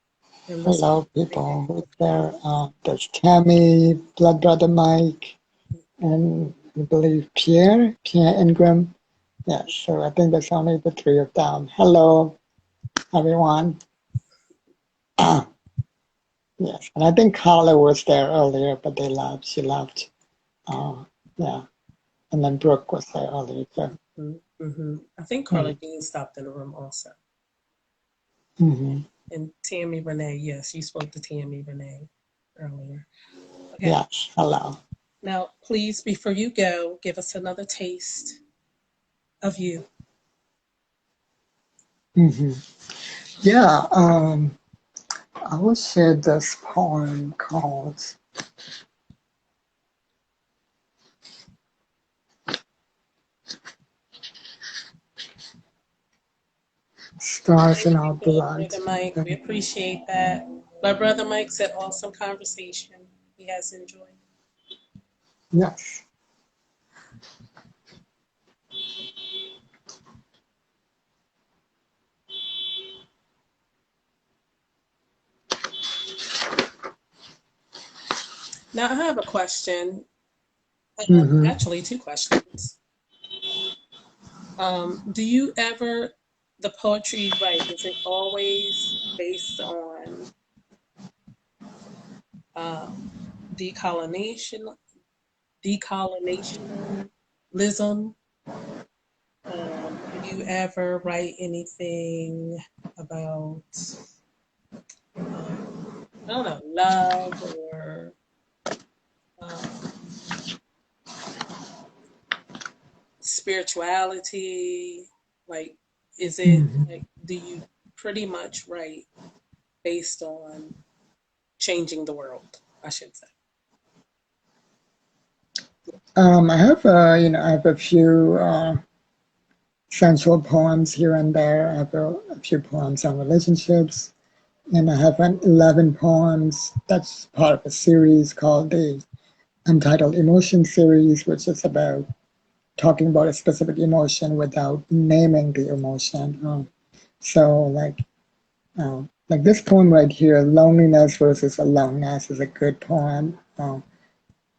and let's hello, people. Who's there? There's Tammy, Blood Brother Mike, and I believe Pierre Ingram. Yes, so I think there's only the three of them. Hello, everyone. Yes, and I think Carla was there earlier, but they left. She left. Yeah, and then Brooke was there earlier too. I think Carla Dean stopped in the room also. Mm-hmm. And Tammy Renee, yes, you spoke to Tammy Renee earlier. Okay. Yes, hello. Now, please, before you go, give us another taste of you. Mm-hmm. Yeah, I will share this poem called Stars Thank in you, Our Blood Blood. Brother Mike. We appreciate that. My brother Mike said awesome conversation. He has enjoyed. Yes. Now I have a question. Hmm. Actually, two questions. Do you ever the poetry you write, is it always based on um, decolonization, decolonialism? Do you ever write anything about I don't know, love or um, spirituality? Like, is it Hmm. like, do you pretty much write based on changing the world? I should say. I have, I have a few sensual poems here and there. I have a few poems on relationships, and I have an 11 poems that's part of a series called the Untitled Emotion series, which is about talking about a specific emotion without naming the emotion. So, like this poem right here, "Loneliness versus Aloneness," is a good poem.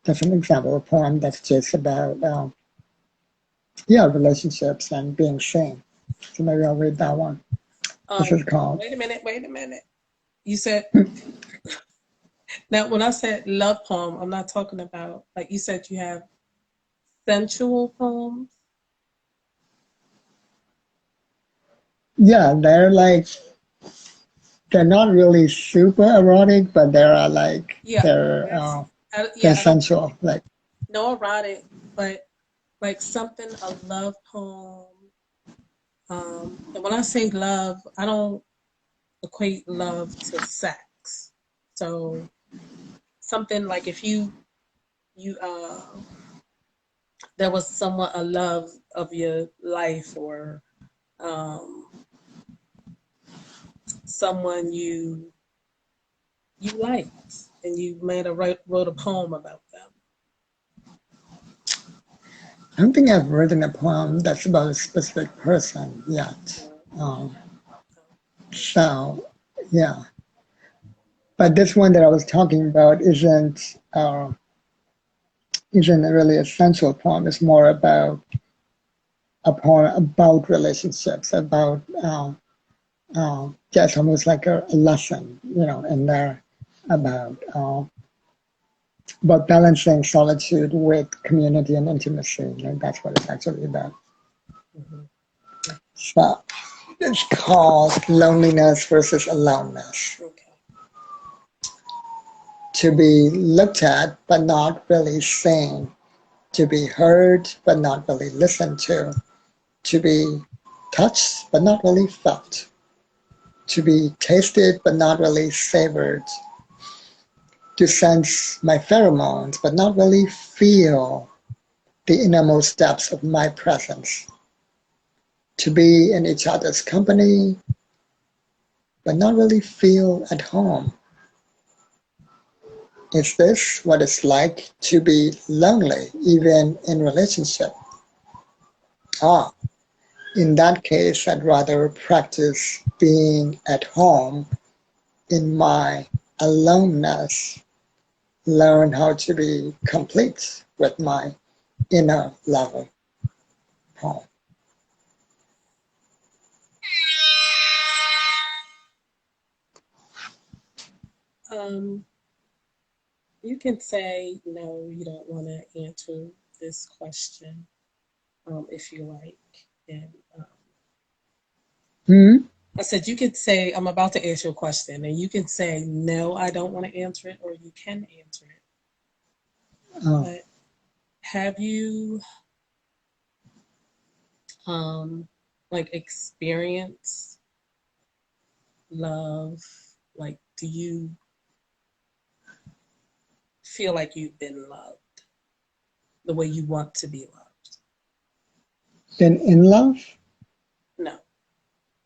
That's an example of a poem that's just about yeah, relationships and being seen. So maybe I'll read that one. This is called. Wait a minute. Wait a minute. You said now when I said love poem, I'm not talking about like you said you have sensual poems. Yeah, they're not really super erotic, but they are like Yeah, that's they're yeah. I don't sensual. Like know erotic, but like something a love poem. And when I say love, I don't equate love to sex. So something like if you there was someone a love of your life or um someone you liked and you made a wrote a poem about them. I don't think I've written a poem that's about a specific person yet. Um, so yeah, but this one that I was talking about isn't really a sensual poem. It's more about a poem about relationships, about just almost like a lesson, in there about balancing solitude with community and intimacy. Like that's what it's actually about. Mhm. So it's called Loneliness versus Aloneness. Okay. To be looked at but not really seen, to be heard but not really listened to be touched but not really felt, to be tasted but not really savored, to sense my pheromones but not really feel the innermost depths of my presence, to be in each other's company but not really feel at home. Is this what it's like to be lonely, even in relationship? Ah, in that case, I'd rather practice being at home in my aloneness, learn how to be complete with my inner level home. Um, you can say no, you don't want to answer this question if you like. And Hmm? I said you could say I'm about to ask you a question, and you can say no, I don't want to answer it, or you can answer it. Oh, But have you um like experienced love? Like, do you feel like you've been loved the way you want to be loved? been in love? No.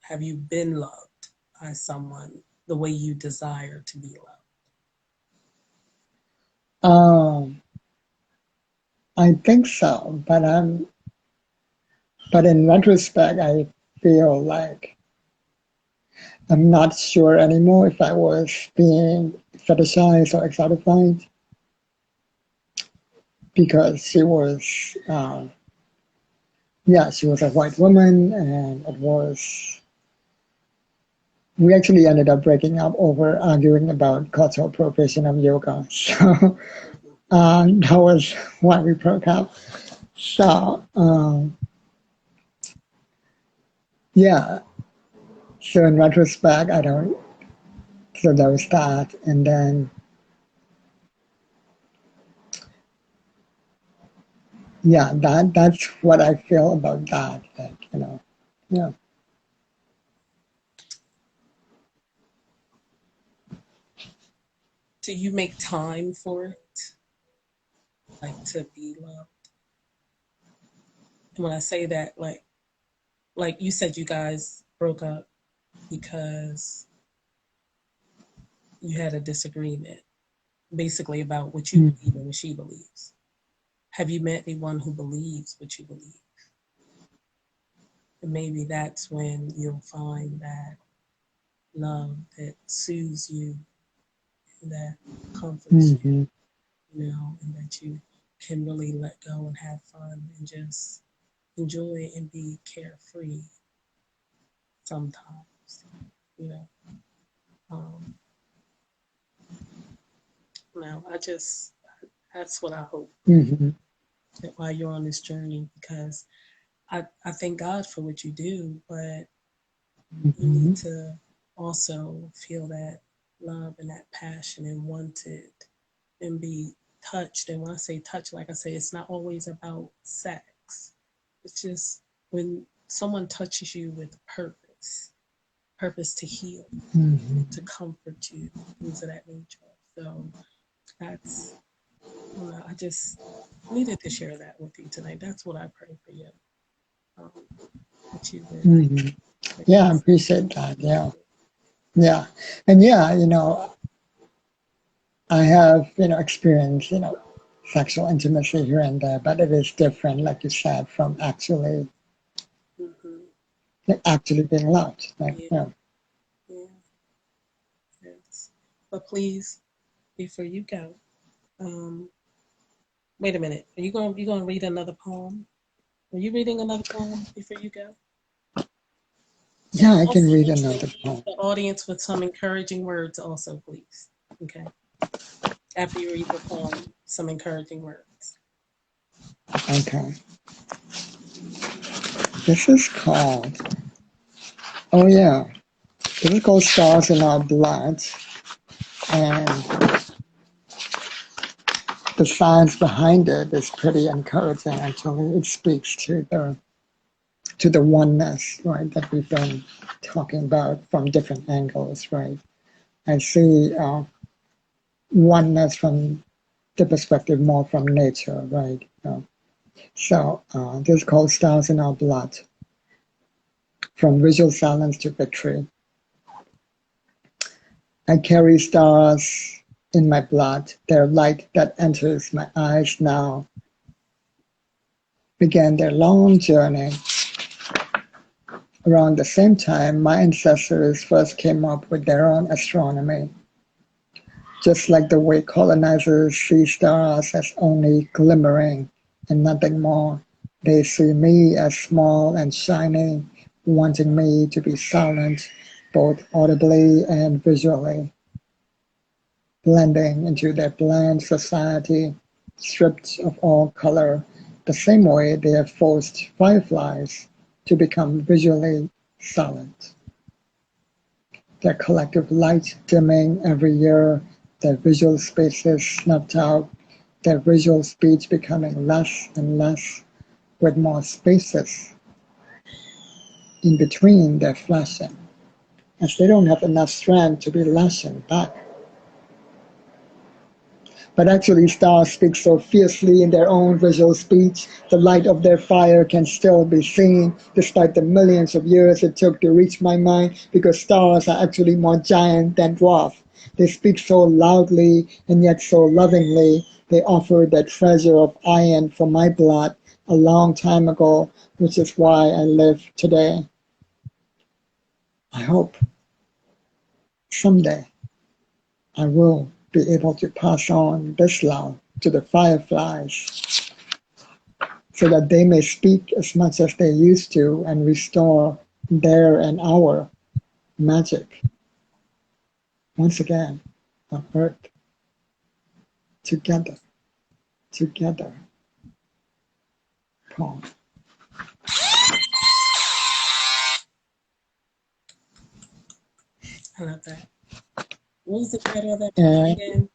Have you been loved by someone the way you desire to be loved? Um, I think so, but in retrospect, I feel like I'm not sure anymore if I was being fetishized or exotified. because she was, she was a white woman, and we actually ended up breaking up over arguing about cultural appropriation of yoga. So that was why we broke up. So yeah, so in retrospect, I don't. So there was that, and then that's what I feel about that. Like, yeah. Do you make time for it, like to be loved? And when I say that, like you said, you guys broke up because you had a disagreement, basically about what you Mm-hmm. believe and what she believes. Have you met anyone who believes what you believe? And maybe that's when you'll find that love that soothes you, and that comforts Mm-hmm. you, and that you can really let go and have fun and just enjoy and be carefree sometimes, you know. Um, now, that's what I hope Mm-hmm. that while you're on this journey, because I thank God for what you do, but you Mm-hmm. need to also feel that love and that passion and want it and be touched. And when I say touch, like I say, it's not always about sex. It's just when someone touches you with purpose to heal, to Mm-hmm. comfort you, things of that nature. So that's, I just needed to share that with you tonight. That's what I pray for you. Um, that you would Mm-hmm. Yeah, I receive appreciate that. Yeah. Yeah. And yeah, I have, experienced, sexual intimacy here and there, but it is different, like you said, from hmm actually being loved. Like, Yeah, yeah, yes. But please, before you go, um, wait a minute. Are you gonna read another poem? Are you reading another poem before you go? And yeah, I can also, I read want you to another leave poem. the audience with some encouraging words, also, please. Okay. After you read the poem, some encouraging words. Okay. This is called, oh yeah, this is called Stars in Our Blood. And the science behind it is pretty encouraging, actually. It speaks to the oneness, right, that we've been talking about from different angles, right? I see oneness from the perspective more from nature, right? So this is called Stars in Our Blood, from visual silence to victory. I carry stars in my blood, their light that enters my eyes now began their long journey. Around the same time, my ancestors first came up with their own astronomy. Just like the way colonizers see stars as only glimmering and nothing more, they see me as small and shining, wanting me to be silent, both audibly and visually, blending into their bland society, stripped of all color, the same way they have forced fireflies to become visually silent. Their collective light dimming every year, their visual spaces snuffed out, their visual speech becoming less and less, with more spaces in between their flashing, as they don't have enough strength to be lashing back. But actually, stars speak so fiercely in their own visual speech, the light of their fire can still be seen, despite the millions of years it took to reach my mind, because stars are actually more giant than dwarf. They speak so loudly and yet so lovingly. They offer the treasure of iron for my blood a long time ago, which is why I live today. I hope someday I will be able to pass on this love to the fireflies so that they may speak as much as they used to and restore their and our magic once again on earth, together, together. Poem. I love that. What was the title of that And again?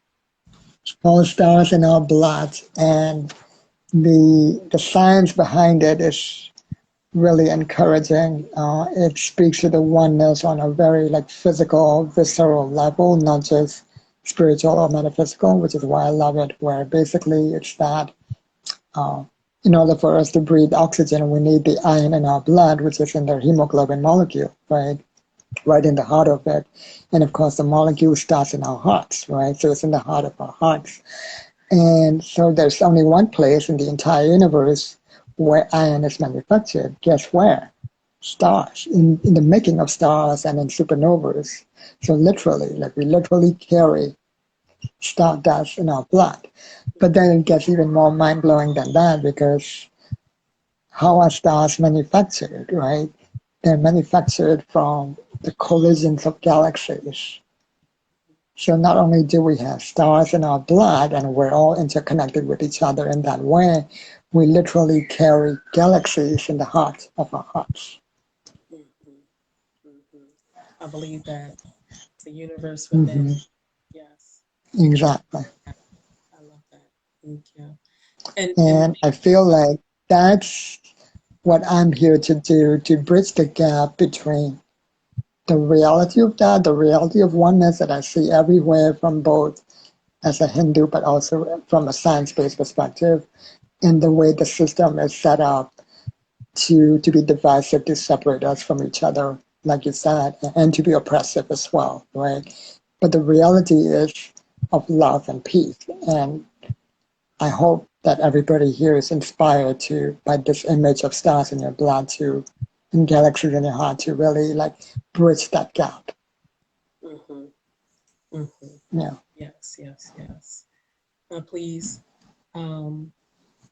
all stars in our blood, and the science behind it is really encouraging. It speaks to the oneness on a very like physical, visceral level, not just spiritual or metaphysical, which is why I love it. Where basically it's that in order for us to breathe oxygen, we need the iron in our blood, which is in the hemoglobin molecule, right? Right in the heart of it. And of course, the molecule starts in our hearts, right? So it's in the heart of our hearts. And so there's only one place in the entire universe where iron is manufactured. Guess where? Stars, in the making of stars and in supernovas. So literally, like we literally carry stardust in our blood. But then it gets even more mind-blowing than that, because how are stars manufactured, right? They're manufactured from the collisions of galaxies. So not only do we have stars in our blood and we're all interconnected with each other in that way, we literally carry galaxies in the heart of our hearts. I believe that. The universe within. Mm-hmm. Yes. Exactly. I love that. Thank you. And And I feel like that's what I'm here to do, to bridge the gap between the reality of that, the reality of oneness that I see everywhere from both as a Hindu, but also from a science-based perspective, and the way the system is set up to be divisive, to separate us from each other, like you said, and to be oppressive as well, right? But the reality is of love and peace. And I hope that everybody here is inspired to, by this image of stars in your blood to, and galaxies in your heart, to really like bridge that gap. mm-hmm, mm-hmm. Yeah. Yes, yes, yes. Please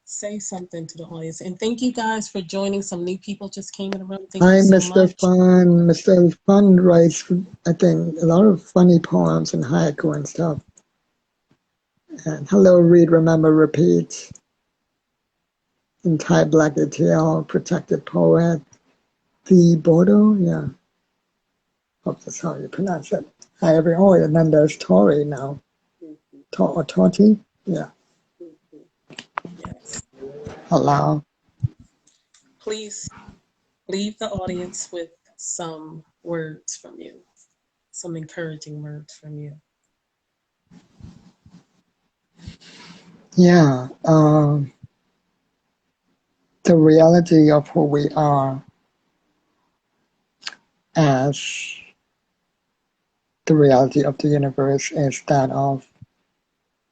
say something to the audience. And thank you guys for joining. Some new people just came in the room. Thank Hi, you so Mr. much. Fun. Mr. Fun writes, I think, a lot of funny poems and haiku and stuff. And hello, read, remember, repeat. And Thai Black ATL, protected poet. The Bodo, yeah. Hope that's how you pronounce it. Hi, everyone. Oh, and then there's Tori now. Or Toti? Yeah. Yes. Hello. Please leave the audience with some words from you, some encouraging words from you. Yeah. The reality of who we are as the reality of the universe is that of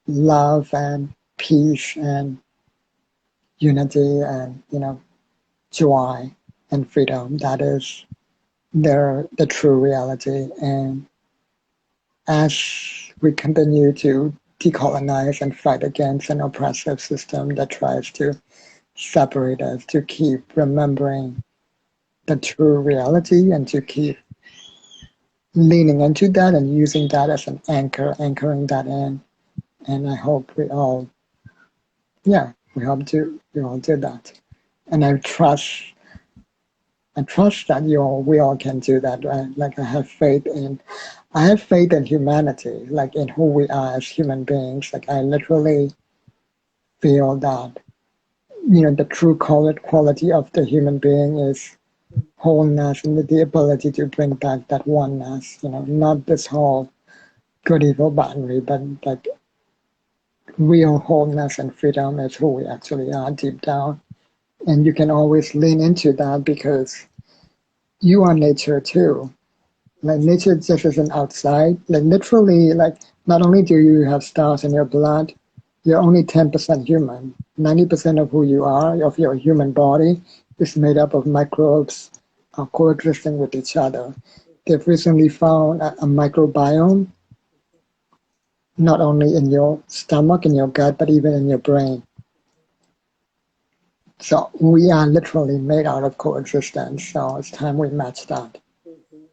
love and peace and unity and, joy and freedom. That is the true reality. And as we continue to decolonize and fight against an oppressive system that tries to separate us, to keep remembering the true reality and to keep leaning into that and using that as an anchor, anchoring that in. And I hope we all, we all do that. And I trust that we all can do that, right? Like I have faith in humanity, like in who we are as human beings. Like I literally feel that, the true quality of the human being is wholeness and the ability to bring back that oneness, not this whole good evil binary, but like real wholeness and freedom is who we actually are deep down. And you can always lean into that because you are nature too. Like nature just isn't outside. Like literally, like not only do you have stars in your blood, you're only 10% human. 90% of who you are, of your human body, is made up of microbes coexisting with each other. They've recently found a microbiome not only in your stomach, in your gut, but even in your brain. So we are literally made out of coexistence. So it's time we match that. Mm-hmm.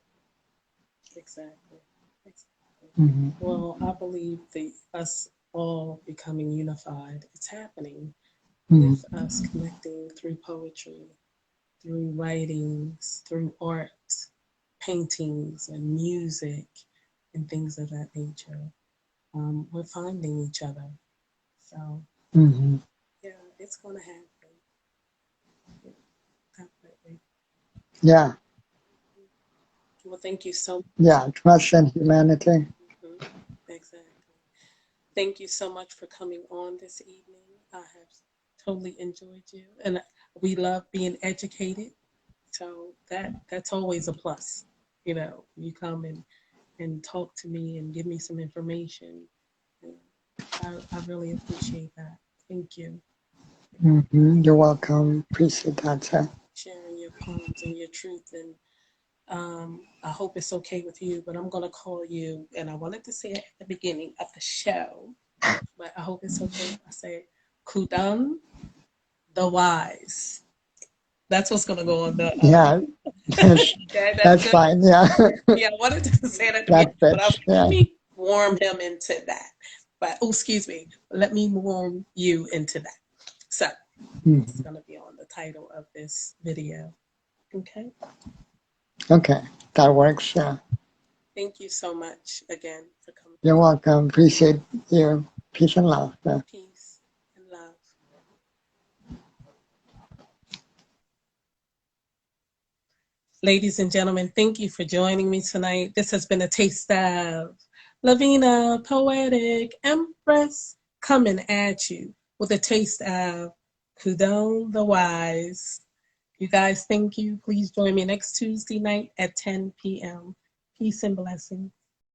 Exactly. Exactly. Mm-hmm. Well, I believe us all becoming unified, it's happening Mm-hmm. with us connecting through poetry, through writings, through art, paintings, and music, and things of that nature. We're finding each other. So, Mm-hmm. yeah, it's going to happen. Yeah, definitely. Yeah. Well, thank you so much. Yeah. Trust in humanity. Mhm. Exactly. Thank you so much for coming on this evening. I have totally enjoyed you, and we love being educated. So that's always a plus. You know, you come and talk to me and give me some information. And I really appreciate that. Thank you. Mm-hmm. You're welcome. Appreciate that, sir. Sharing your poems and your truth. And I hope it's okay with you, but I'm going to call you. And I wanted to say it at the beginning of the show, but I hope it's okay if I say Kundan the Wise. That's what's going to go on the. Yeah. That's, Okay, that's that's good. fine. Yeah. Yeah, I wanted to say it at the beginning, That but I was fits. like, let Yeah. me warm him into that. But, oh, excuse me, let me warm you into that. So, it's Mm-hmm. going to be on the title of this video. Okay. Okay. That works. Yeah. Thank you so much again for coming. You're welcome. Appreciate you. Peace and love. Yeah. Peace and love. Ladies and gentlemen, thank you for joining me tonight. This has been a taste of Lavina, Poetic, Empress, coming at you with a taste of Kundan the Wise. You guys, thank you. Please join me next Tuesday night at 10 p.m. Peace and blessings.